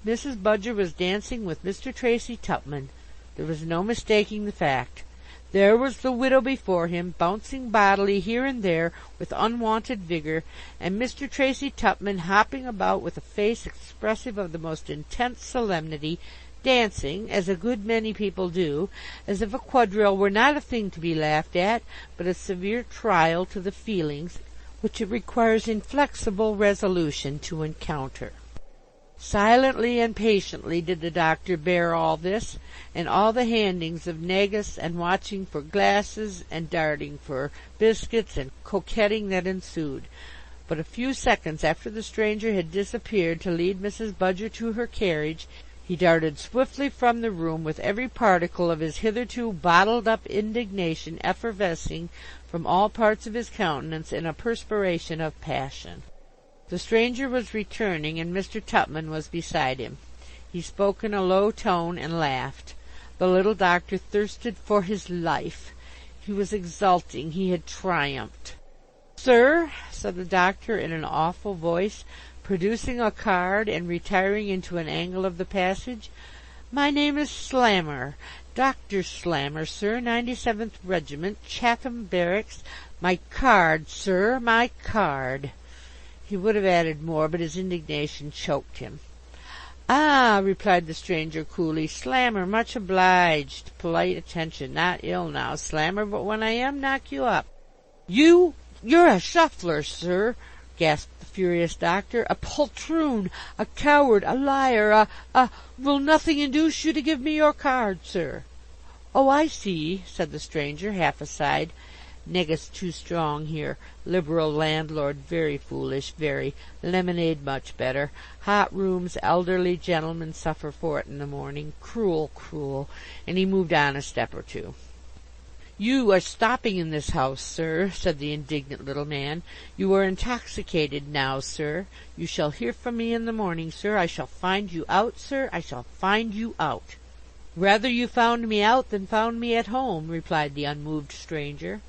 Mrs. Budger was dancing with Mr. Tracy Tupman. There was no mistaking the fact. There was the widow before him, bouncing bodily here and there with unwonted vigor, and Mr. Tracy Tupman hopping about with a face expressive of the most intense solemnity, dancing, as a good many people do, as if a quadrille were not a thing to be laughed at, but a severe trial to the feelings which it requires inflexible resolution to encounter. Silently and patiently did the doctor bear all this, and all the handings of negus, and watching for glasses, and darting for biscuits, and coquetting that ensued. But a few seconds after the stranger had disappeared to lead Mrs. Budger to her carriage, he darted swiftly from the room, with every particle of his hitherto bottled-up indignation effervescing from all parts of his countenance in a perspiration of passion. The stranger was returning, and Mr. Tupman was beside him. He spoke in a low tone, and laughed. The little doctor thirsted for his life. He was exulting. He had triumphed. "Sir," said the doctor in an awful voice, producing a card and retiring into an angle of the passage, "my name is Slammer, Dr. Slammer, sir, 97th Regiment, Chatham Barracks. My card, sir, my card." He would have added more, but his indignation choked him. "Ah," replied the stranger coolly, "Slammer, much obliged. Polite attention. Not ill now, Slammer, but when I am, knock you up." "You're a shuffler, sir," gasped the furious doctor, "a poltroon, a coward, a liar, will nothing induce you to give me your card, sir?" "Oh, I see," said the stranger, half aside. "Negus too strong here. Liberal landlord, very foolish, very. Lemonade much better. Hot rooms, elderly gentlemen suffer for it in the morning. Cruel, cruel." And he moved on a step or two. "You are stopping in this house, sir," said the indignant little man. "You are intoxicated now, sir. You shall hear from me in the morning, sir. I shall find you out, sir. I shall find you out." "Rather you found me out than found me at home," replied the unmoved stranger.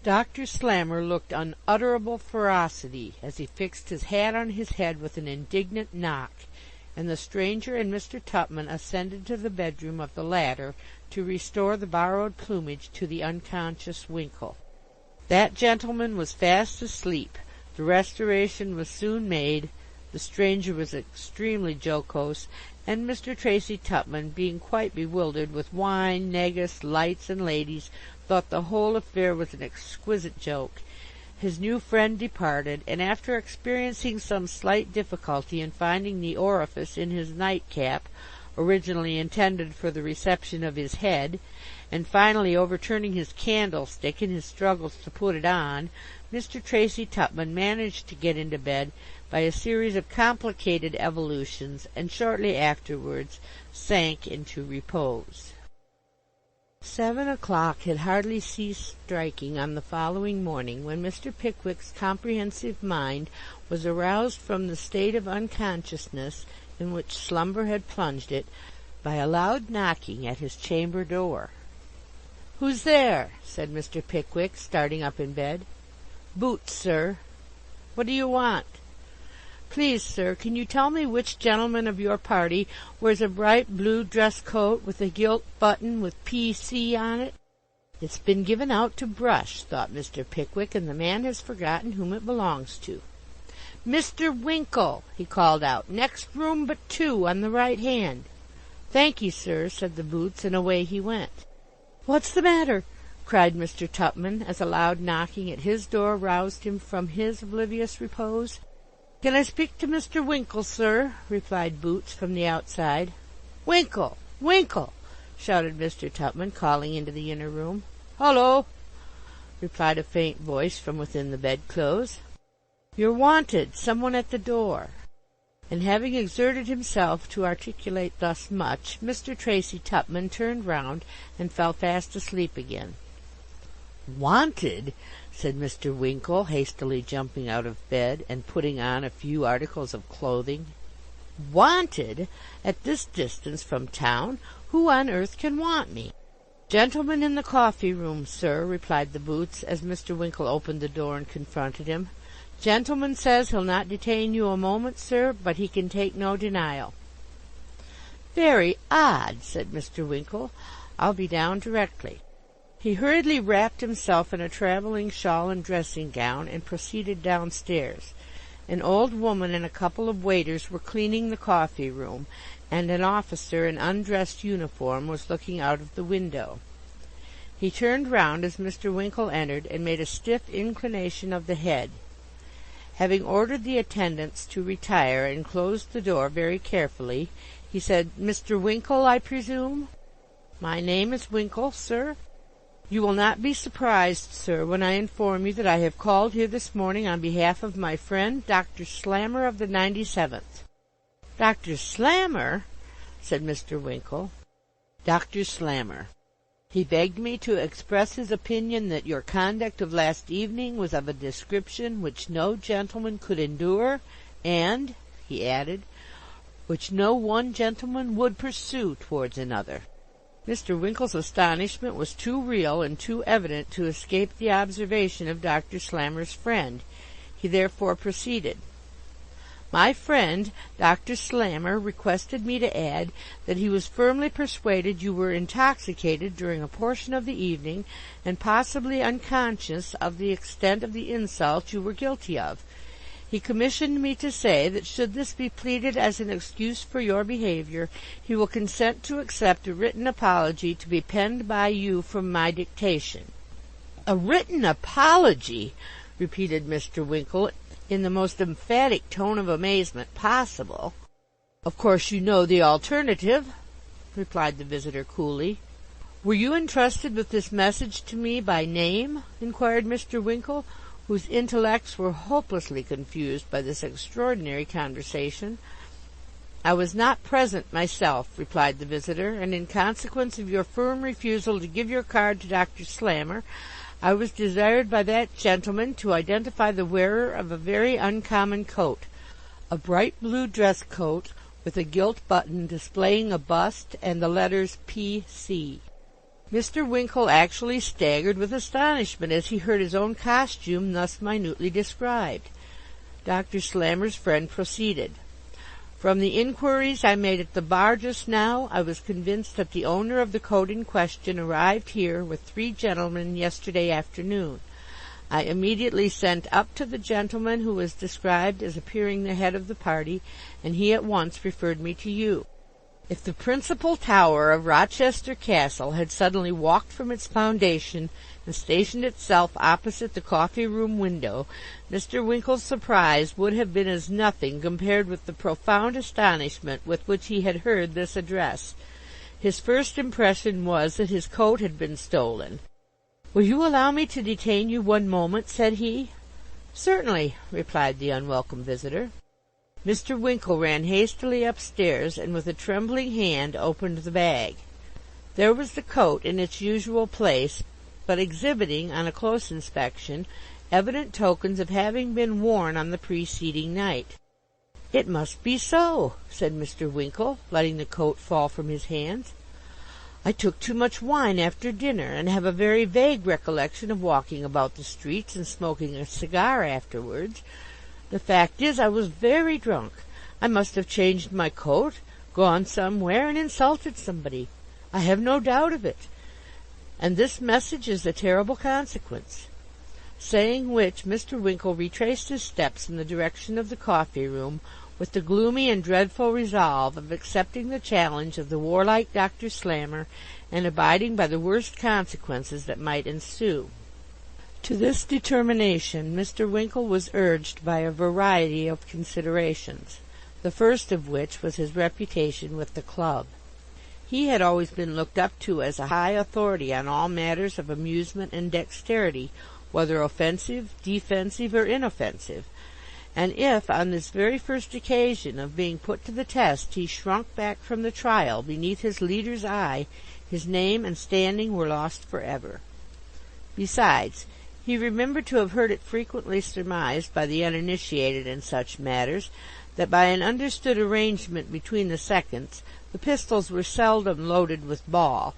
Dr. Slammer looked unutterable ferocity as he fixed his hat on his head with an indignant knock, and the stranger and Mr. Tupman ascended to the bedroom of the latter to restore the borrowed plumage to the unconscious Winkle. That gentleman was fast asleep. The restoration was soon made. The stranger was extremely jocose, and Mr. Tracy Tupman, being quite bewildered with wine, negus, lights, and ladies, thought the whole affair was an exquisite joke. His new friend departed, and after experiencing some slight difficulty in finding the orifice in his nightcap, originally intended for the reception of his head, and finally overturning his candlestick in his struggles to put it on, Mr. Tracy Tupman managed to get into bed by a series of complicated evolutions, and shortly afterwards sank into repose. 7 o'clock had hardly ceased striking on the following morning when Mr. Pickwick's comprehensive mind was aroused from the state of unconsciousness in which slumber had plunged it by a loud knocking at his chamber door. "Who's there?" said Mr. Pickwick, starting up in bed. "Boots, sir." "What do you want?" "Please, sir, can you tell me which gentleman of your party wears a bright blue dress coat with a gilt button with P.C. on it?" "It's been given out to brush," thought Mr. Pickwick, "and the man has forgotten whom it belongs to." "Mr. Winkle," he called out, "next room but 2 on the right hand." "Thank you, sir," said the Boots, and away he went. "What's the matter?" cried Mr. Tupman, as a loud knocking at his door roused him from his oblivious repose. "Can I speak to Mr. Winkle, sir?" replied Boots from the outside. "Winkle! Winkle!" shouted Mr. Tupman, calling into the inner room. "Hullo!" replied a faint voice from within the bedclothes. "You're wanted. Someone at the door." And having exerted himself to articulate thus much, Mr. Tracy Tupman turned round and fell fast asleep again. "Wanted!" said Mr. Winkle, hastily jumping out of bed and putting on a few articles of clothing. "Wanted! At this distance from town! Who on earth can want me?" "Gentleman in the coffee room, sir," replied the Boots, as Mr. Winkle opened the door and confronted him. "Gentleman says he'll not detain you a moment, sir, but he can take no denial." "Very odd," said Mr. Winkle. "I'll be down directly." He hurriedly wrapped himself in a travelling shawl and dressing gown, and proceeded downstairs. An old woman and a couple of waiters were cleaning the coffee room, and an officer in undressed uniform was looking out of the window. He turned round as Mr. Winkle entered, and made a stiff inclination of the head. Having ordered the attendants to retire and closed the door very carefully, he said, "Mr. Winkle, I presume?" "My name is Winkle, sir." "You will not be surprised, sir, when I inform you that I have called here this morning on behalf of my friend, Dr. Slammer of the 97th. "Dr. Slammer?" said Mr. Winkle. "Dr. Slammer. He begged me to express his opinion that your conduct of last evening was of a description which no gentleman could endure, and," he added, "which no one gentleman would pursue towards another." Mr. Winkle's astonishment was too real and too evident to escape the observation of Dr. Slammer's friend. He therefore proceeded. "My friend, Dr. Slammer, requested me to add that he was firmly persuaded you were intoxicated during a portion of the evening, and possibly unconscious of the extent of the insult you were guilty of. He commissioned me to say that should this be pleaded as an excuse for your behaviour, he will consent to accept a written apology to be penned by you from my dictation." "A written apology!" repeated Mr. Winkle, in the most emphatic tone of amazement possible. "Of course you know the alternative," replied the visitor coolly. "Were you entrusted with this message to me by name?" inquired Mr. Winkle, whose intellects were hopelessly confused by this extraordinary conversation. "I was not present myself," replied the visitor, "and in consequence of your firm refusal to give your card to Dr. Slammer, I was desired by that gentleman to identify the wearer of a very uncommon coat, a bright blue dress coat with a gilt button displaying a bust and the letters P.C. Mr. Winkle actually staggered with astonishment as he heard his own costume thus minutely described. Dr. Slammer's friend proceeded. "From the inquiries I made at the bar just now, I was convinced that the owner of the coat in question arrived here with 3 gentlemen yesterday afternoon. I immediately sent up to the gentleman who was described as appearing the head of the party, and he at once referred me to you. If the principal tower of Rochester Castle had suddenly walked from its foundation and stationed itself opposite the coffee-room window, Mr. Winkle's surprise would have been as nothing compared with the profound astonishment with which he had heard this address. His first impression was that his coat had been stolen. 'Will you allow me to detain you one moment?' said he. 'Certainly,' replied the unwelcome visitor. Mr. Winkle ran hastily upstairs, and with a trembling hand opened the bag. There was the coat in its usual place, but exhibiting, on a close inspection, evident tokens of having been worn on the preceding night. "It must be so," said Mr. Winkle, letting the coat fall from his hands. "I took too much wine after dinner, and have a very vague recollection of walking about the streets and smoking a cigar afterwards. The fact is, I was very drunk. I must have changed my coat, gone somewhere, and insulted somebody. I have no doubt of it. And this message is a terrible consequence." Saying which, Mr. Winkle retraced his steps in the direction of the coffee-room, with the gloomy and dreadful resolve of accepting the challenge of the warlike Dr. Slammer, and abiding by the worst consequences that might ensue. To this determination Mr. Winkle was urged by a variety of considerations, the first of which was his reputation with the club. He had always been looked up to as a high authority on all matters of amusement and dexterity, whether offensive, defensive, or inoffensive, and if, on this very first occasion of being put to the test, he shrunk back from the trial beneath his leader's eye, his name and standing were lost for ever. Besides, he remembered to have heard it frequently surmised by the uninitiated in such matters, that by an understood arrangement between the seconds, the pistols were seldom loaded with ball,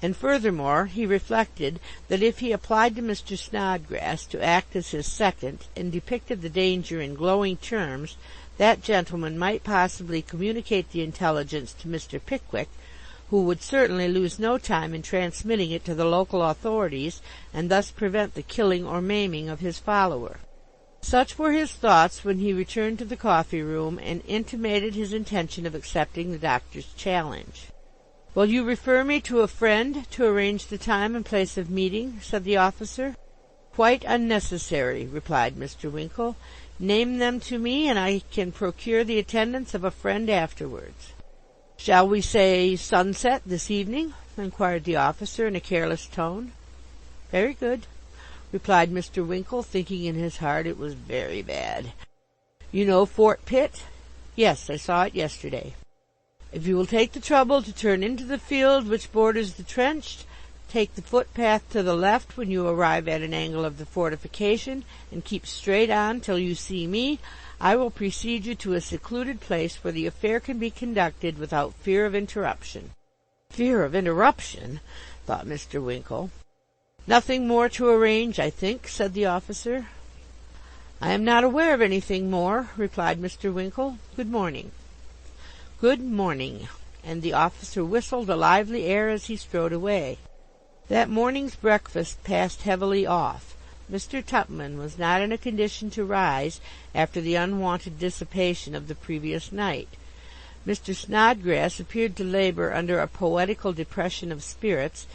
and furthermore he reflected that if he applied to Mr. Snodgrass to act as his second, and depicted the danger in glowing terms, that gentleman might possibly communicate the intelligence to Mr. Pickwick, who would certainly lose no time in transmitting it to the local authorities, and thus prevent the killing or maiming of his follower. Such were his thoughts when he returned to the coffee-room and intimated his intention of accepting the doctor's challenge. "Will you refer me to a friend to arrange the time and place of meeting?" said the officer. "Quite unnecessary," replied Mr. Winkle. "Name them to me, and I can procure the attendance of a friend afterwards." "Shall we say sunset this evening?" inquired the officer in a careless tone. "Very good," replied Mr. Winkle, thinking in his heart it was very bad. "You know Fort Pitt?" "Yes, I saw it yesterday." "If you will take the trouble to turn into the field which borders the trench, take the footpath to the left when you arrive at an angle of the fortification, and keep straight on till you see me, I will precede you to a secluded place where the affair can be conducted without fear of interruption." "Fear of interruption!" thought Mr. Winkle. "Nothing more to arrange, I think," said the officer. "I am not aware of anything more," replied Mr. Winkle. "Good morning." "Good morning," and the officer whistled a lively air as he strode away. That morning's breakfast passed heavily off. Mr. Tupman was not in a condition to rise after the unwonted dissipation of the previous night. Mr. Snodgrass appeared to labour under a poetical depression of spirits,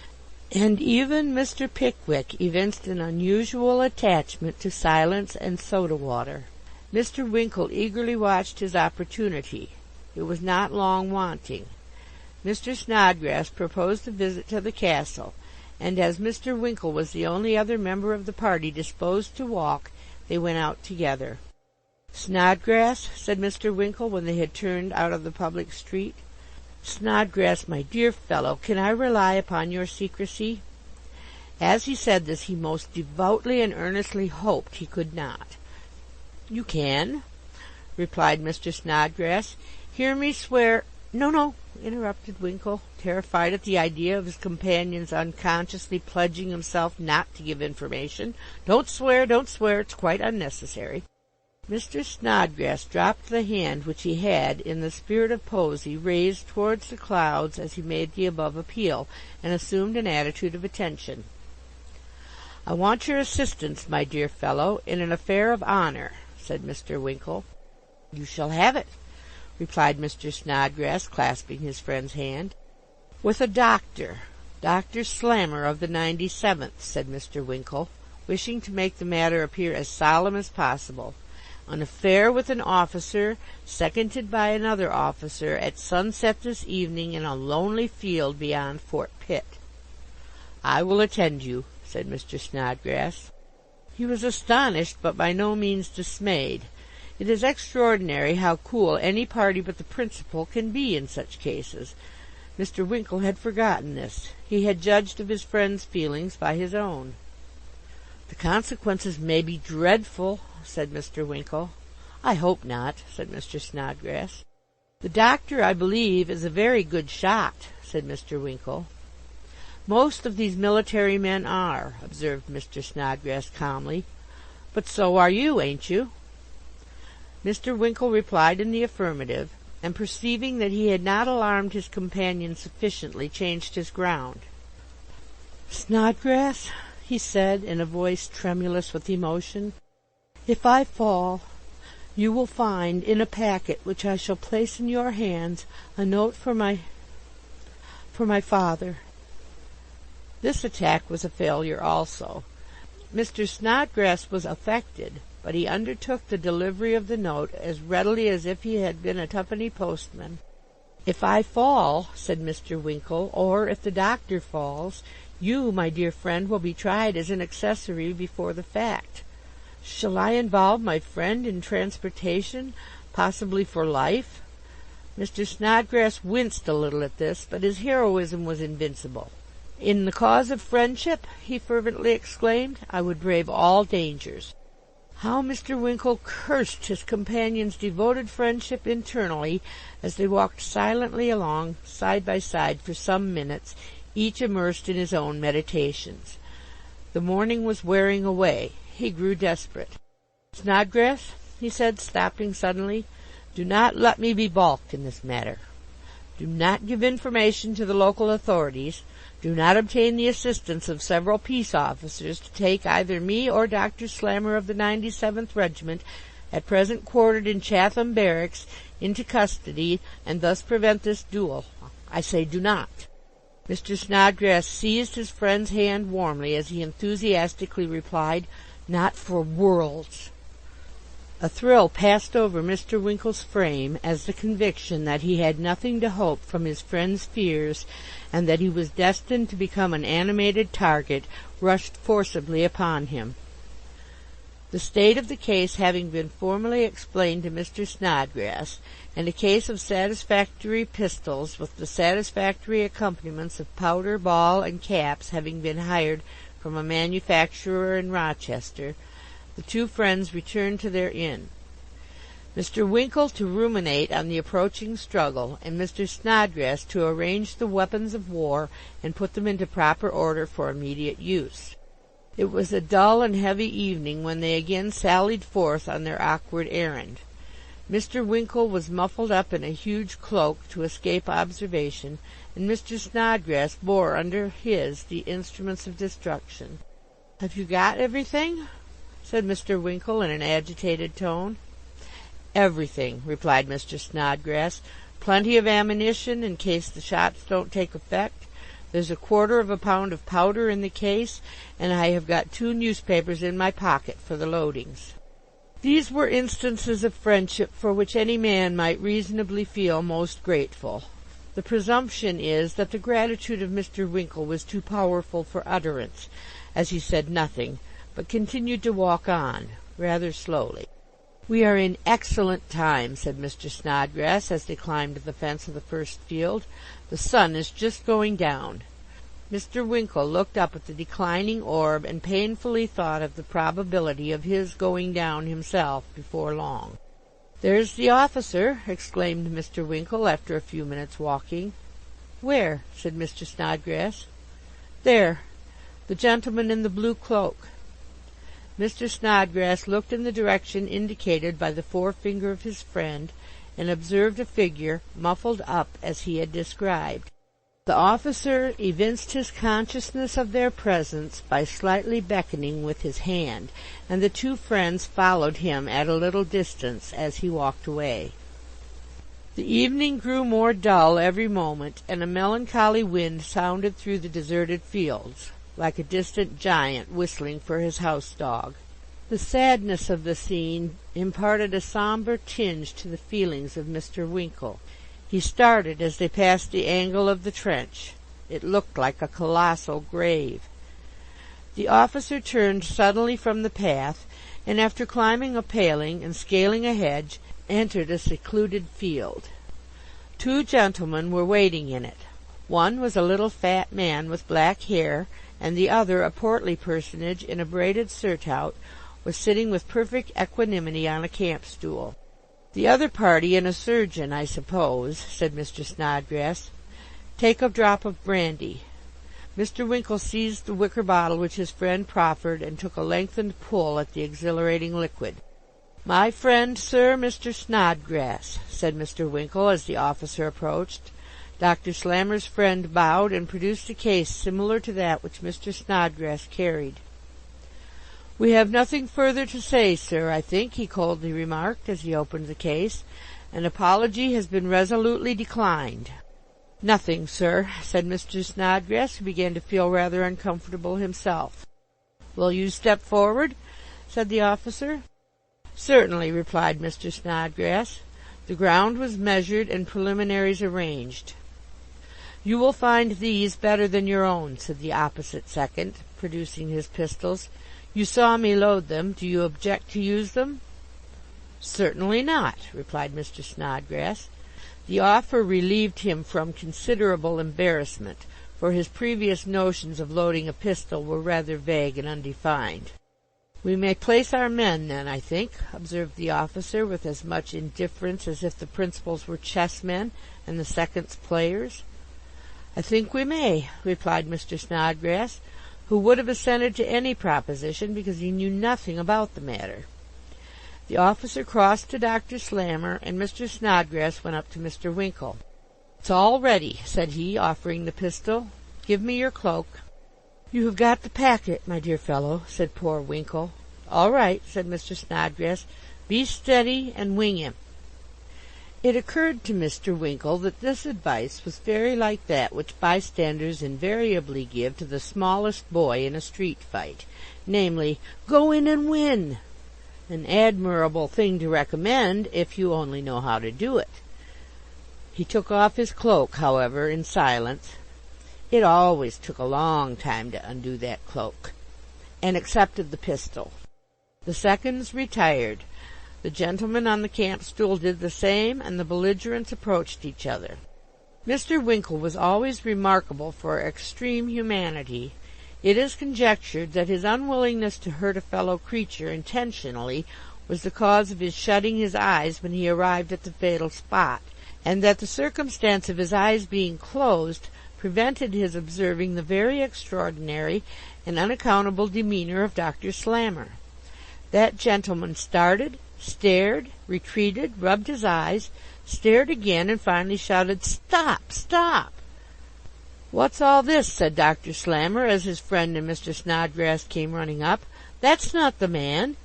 and even Mr. Pickwick evinced an unusual attachment to silence and soda water. Mr. Winkle eagerly watched his opportunity. It was not long wanting. Mr. Snodgrass proposed a visit to the castle, and as Mr. Winkle was the only other member of the party disposed to walk, they went out together. "Snodgrass," said Mr. Winkle, when they had turned out of the public street, "Snodgrass, my dear fellow, can I rely upon your secrecy?" As he said this, he most devoutly and earnestly hoped he could not. "You can," replied Mr. Snodgrass. "Hear me swear—" "No," interrupted Winkle, terrified at the idea of his companion's unconsciously pledging himself not to give information. Don't swear, it's quite unnecessary." Mr. Snodgrass dropped the hand which he had, in the spirit of poesy, raised towards the clouds as he made the above appeal, and assumed an attitude of attention. "I want your assistance, my dear fellow, in an affair of honour," said Mr. Winkle. "You shall have it," replied Mr. Snodgrass, clasping his friend's hand. "With a doctor, Dr. Slammer of the 97th," said Mr. Winkle, wishing to make the matter appear as solemn as possible. "An affair with an officer, seconded by another officer, at sunset this evening in a lonely field beyond Fort Pitt." "I will attend you," said Mr. Snodgrass. He was astonished, but by no means dismayed. It is extraordinary how cool any party but the principal can be in such cases. Mr. Winkle had forgotten this. He had judged of his friend's feelings by his own. "The consequences may be dreadful," said Mr. Winkle. "I hope not," said Mr. Snodgrass. "The doctor, I believe, is a very good shot," said Mr. Winkle. "Most of these military men are," observed Mr. Snodgrass calmly. "But so are you, ain't you?" Mr. Winkle replied in the affirmative, and perceiving that he had not alarmed his companion sufficiently, changed his ground. "Snodgrass," he said, in a voice tremulous with emotion, "if I fall, you will find in a packet which I shall place in your hands a note for my father." This attack was a failure also. Mr. Snodgrass was affected, but he undertook the delivery of the note as readily as if he had been a twopenny postman. "If I fall," said Mr. Winkle, "or if the doctor falls, you, my dear friend, will be tried as an accessory before the fact. Shall I involve my friend in transportation, possibly for life?" Mr. Snodgrass winced a little at this, but his heroism was invincible. "In the cause of friendship," he fervently exclaimed, "I would brave all dangers." How Mr. Winkle cursed his companion's devoted friendship internally, as they walked silently along, side by side, for some minutes, each immersed in his own meditations. The morning was wearing away. He grew desperate. "Snodgrass," he said, stopping suddenly, "do not let me be balked in this matter. Do not give information to the local authorities. Do not obtain the assistance of several peace officers to take either me or Dr. Slammer of the 97th Regiment, at present quartered in Chatham Barracks, into custody, and thus prevent this duel. I say do not." Mr. Snodgrass seized his friend's hand warmly as he enthusiastically replied, "Not for worlds." A thrill passed over Mr. Winkle's frame as the conviction that he had nothing to hope from his friend's fears, and that he was destined to become an animated target, rushed forcibly upon him. The state of the case having been formally explained to Mr. Snodgrass, and a case of satisfactory pistols with the satisfactory accompaniments of powder, ball, and caps having been hired from a manufacturer in Rochester, the two friends returned to their inn. Mr. Winkle to ruminate on the approaching struggle, and Mr. Snodgrass to arrange the weapons of war and put them into proper order for immediate use. It was a dull and heavy evening when they again sallied forth on their awkward errand. Mr. Winkle was muffled up in a huge cloak to escape observation, and Mr. Snodgrass bore under his the instruments of destruction. "Have you got everything?" said Mr. Winkle in an agitated tone. "Everything," replied Mr. Snodgrass. "Plenty of ammunition in case the shots don't take effect. There's 1/4 pound of powder in the case, and I have got 2 newspapers in my pocket for the loadings." These were instances of friendship for which any man might reasonably feel most grateful. The presumption is that the gratitude of Mr. Winkle was too powerful for utterance, as he said nothing, but continued to walk on, rather slowly. "We are in excellent time," said Mr. Snodgrass, as they climbed the fence of the first field. "The sun is just going down." Mr. Winkle looked up at the declining orb, and painfully thought of the probability of his going down himself before long. "There's the officer," exclaimed Mr. Winkle, after a few minutes' walking. "Where?" said Mr. Snodgrass. "There, the gentleman in the blue cloak." Mr. Snodgrass looked in the direction indicated by the forefinger of his friend, and observed a figure, muffled up as he had described. The officer evinced his consciousness of their presence by slightly beckoning with his hand, and the two friends followed him at a little distance as he walked away. The evening grew more dull every moment, and a melancholy wind sounded through the deserted fields, like a distant giant whistling for his house dog. The sadness of the scene imparted a sombre tinge to the feelings of Mr. Winkle. He started as they passed the angle of the trench. It looked like a colossal grave. The officer turned suddenly from the path, and after climbing a paling and scaling a hedge, entered a secluded field. 2 gentlemen were waiting in it. One was a little fat man with black hair, and the other, a portly personage in a braided surtout, was sitting with perfect equanimity on a camp-stool. "The other party and a surgeon, I suppose," said Mr. Snodgrass. "Take a drop of brandy." Mr. Winkle seized the wicker bottle which his friend proffered, and took a lengthened pull at the exhilarating liquid. "My friend, sir, Mr. Snodgrass," said Mr. Winkle, as the officer approached. Dr. Slammer's friend bowed, and produced a case similar to that which Mr. Snodgrass carried. "We have nothing further to say, sir, I think," he coldly remarked, as he opened the case. "An apology has been resolutely declined." "Nothing, sir," said Mr. Snodgrass, who began to feel rather uncomfortable himself. "Will you step forward?" said the officer. "Certainly," replied Mr. Snodgrass. The ground was measured and preliminaries arranged. "You will find these better than your own," said the opposite second, producing his pistols. "You saw me load them. Do you object to use them?" "Certainly not," replied Mr. Snodgrass. The offer relieved him from considerable embarrassment, for his previous notions of loading a pistol were rather vague and undefined. "We may place our men, then, I think," observed the officer, with as much indifference as if the principals were chessmen and the seconds players. "I think we may," replied Mr. Snodgrass, who would have assented to any proposition because he knew nothing about the matter. The officer crossed to Dr. Slammer, and Mr. Snodgrass went up to Mr. Winkle. "It's all ready," said he, offering the pistol. "Give me your cloak." "You have got the packet, my dear fellow," said poor Winkle. "All right," said Mr. Snodgrass. "Be steady and wing him." It occurred to Mr. Winkle that this advice was very like that which bystanders invariably give to the smallest boy in a street fight, namely, "Go in and win." An admirable thing to recommend, if you only know how to do it. He took off his cloak, however, in silence (it always took a long time to undo that cloak), and accepted the pistol. The seconds retired. The gentleman on the camp-stool did the same, and the belligerents approached each other. Mr. Winkle was always remarkable for extreme humanity. It is conjectured that his unwillingness to hurt a fellow creature intentionally was the cause of his shutting his eyes when he arrived at the fatal spot, and that the circumstance of his eyes being closed prevented his observing the very extraordinary and unaccountable demeanour of Dr. Slammer. That gentleman started, stared, retreated, rubbed his eyes, stared again, and finally shouted, "Stop! Stop!" "What's all this?" said Dr. Slammer, as his friend and Mr. Snodgrass came running up. "That's not the man."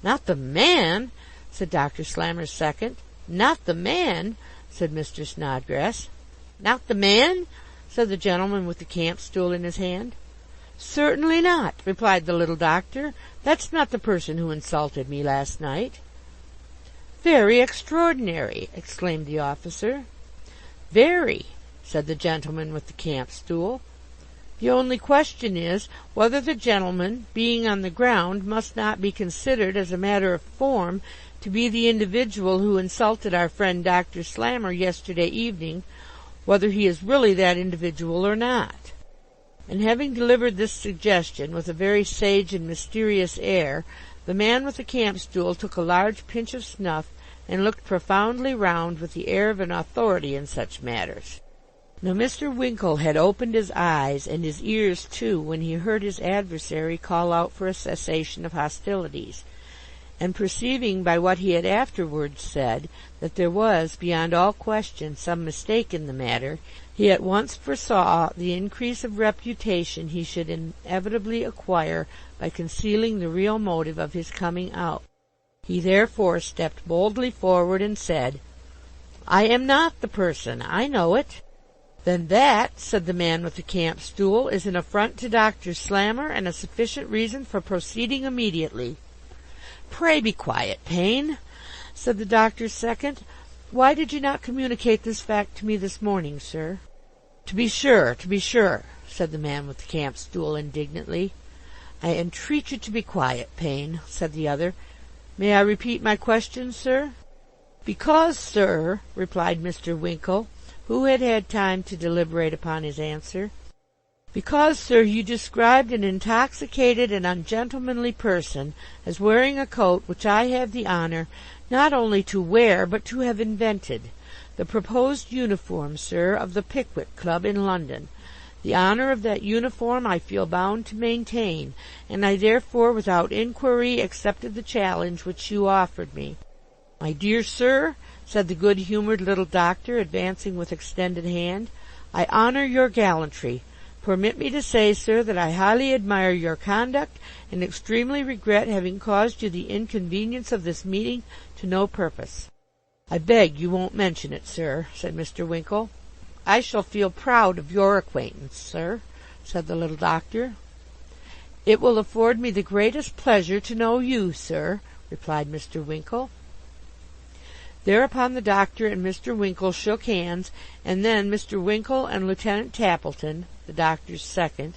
"Not the man!" said Dr. Slammer's second. "Not the man!" said Mr. Snodgrass. "Not the man?" said the gentleman with the camp-stool in his hand. "Certainly not," replied the little doctor. "That's not the person who insulted me last night." "Very extraordinary!" exclaimed the officer. "Very," said the gentleman with the camp-stool. "The only question is, whether the gentleman, being on the ground, must not be considered, as a matter of form, to be the individual who insulted our friend Dr. Slammer yesterday evening, whether he is really that individual or not." And having delivered this suggestion with a very sage and mysterious air, the man with the camp-stool took a large pinch of snuff and looked profoundly round with the air of an authority in such matters. Now Mr. Winkle had opened his eyes and his ears too when he heard his adversary call out for a cessation of hostilities, and perceiving by what he had afterwards said that there was, beyond all question, some mistake in the matter, he at once foresaw the increase of reputation he should inevitably acquire by concealing the real motive of his coming out. He therefore stepped boldly forward and said, "I am not the person. I know it." "Then that," said the man with the camp-stool, "is an affront to Dr. Slammer, and a sufficient reason for proceeding immediately." "Pray be quiet, Payne," said the doctor's second. "Why did you not communicate this fact to me this morning, sir?" To be sure," said the man with the camp-stool indignantly. "I entreat you to be quiet, Payne," said the other. "May I repeat my question, sir?" "Because, sir," replied Mr. Winkle, who had had time to deliberate upon his answer. "Because, sir, you described an intoxicated and ungentlemanly person as wearing a coat which I have the honour not only to wear but to have invented, the proposed uniform, sir, of the Pickwick Club in London. The honour of that uniform I feel bound to maintain, and I therefore without inquiry accepted the challenge which you offered me." "My dear sir," said the good-humoured little doctor, advancing with extended hand, "I honour your gallantry. Permit me to say, sir, that I highly admire your conduct, and extremely regret having caused you the inconvenience of this meeting to no purpose." "I beg you won't mention it, sir," said Mr. Winkle. "I shall feel proud of your acquaintance, sir," said the little doctor. "It will afford me the greatest pleasure to know you, sir," replied Mr. Winkle. Thereupon the doctor and Mr. Winkle shook hands, and then Mr. Winkle and Lieutenant Tappleton, the doctor's second,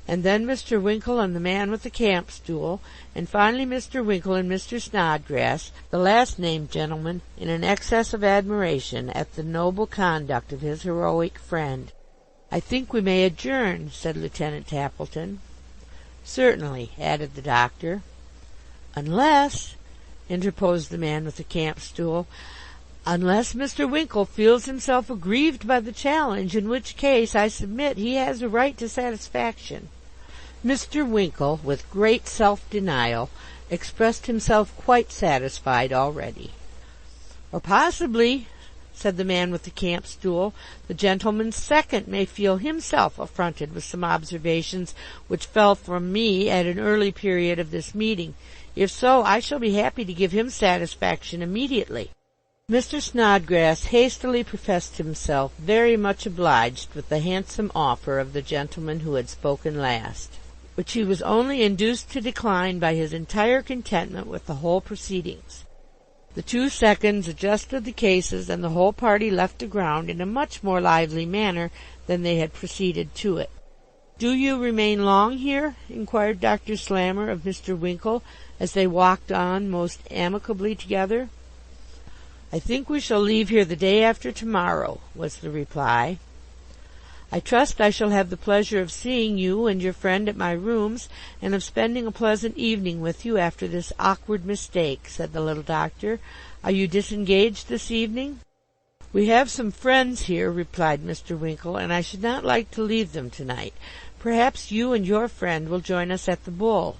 and then Mr. Winkle and the man with the camp stool, and finally Mr. Winkle and Mr. Snodgrass, the last named gentleman in an excess of admiration at the noble conduct of his heroic friend. "I think we may adjourn," said Lieutenant Tappleton. "Certainly," added the doctor. "Unless," interposed the man with the camp stool, "unless Mr. Winkle feels himself aggrieved by the challenge, in which case I submit he has a right to satisfaction." Mr. Winkle, with great self-denial, expressed himself quite satisfied already. "Or possibly," said the man with the camp stool, "the gentleman's second may feel himself affronted with some observations which fell from me at an early period of this meeting. If so, I shall be happy to give him satisfaction immediately." Mr. Snodgrass hastily professed himself very much obliged with the handsome offer of the gentleman who had spoken last, which he was only induced to decline by his entire contentment with the whole proceedings. The two seconds adjusted the cases, and the whole party left the ground in a much more lively manner than they had proceeded to it. "Do you remain long here?" inquired Dr. Slammer of Mr. Winkle, as they walked on most amicably together. "I think we shall leave here the day after to-morrow," was the reply. "I trust I shall have the pleasure of seeing you and your friend at my rooms, and of spending a pleasant evening with you after this awkward mistake," said the little doctor. "Are you disengaged this evening?" "We have some friends here," replied Mr. Winkle, "and I should not like to leave them to-night. Perhaps you and your friend will join us at the Bull."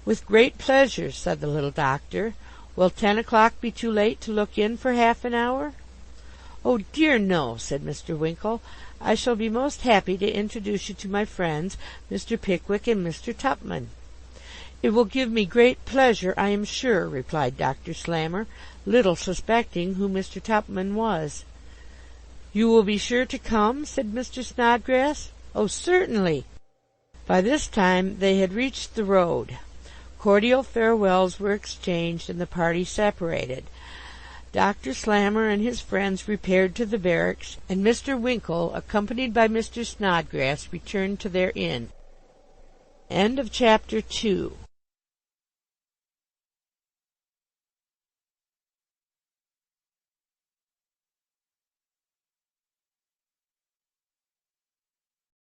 "With great pleasure," said the little doctor. "Will 10 o'clock be too late to look in for half an hour?" "Oh dear no," said Mr. Winkle. "I shall be most happy to introduce you to my friends, Mr. Pickwick and Mr. Tupman." "It will give me great pleasure, I am sure," replied Dr. Slammer, little suspecting who Mr. Tupman was. "You will be sure to come?" said Mr. Snodgrass. "Oh, certainly." By this time they had reached the road. Cordial farewells were exchanged, and the party separated. Dr. Slammer and his friends repaired to the barracks, and Mr. Winkle, accompanied by Mr. Snodgrass, returned to their inn. End of Chapter 2.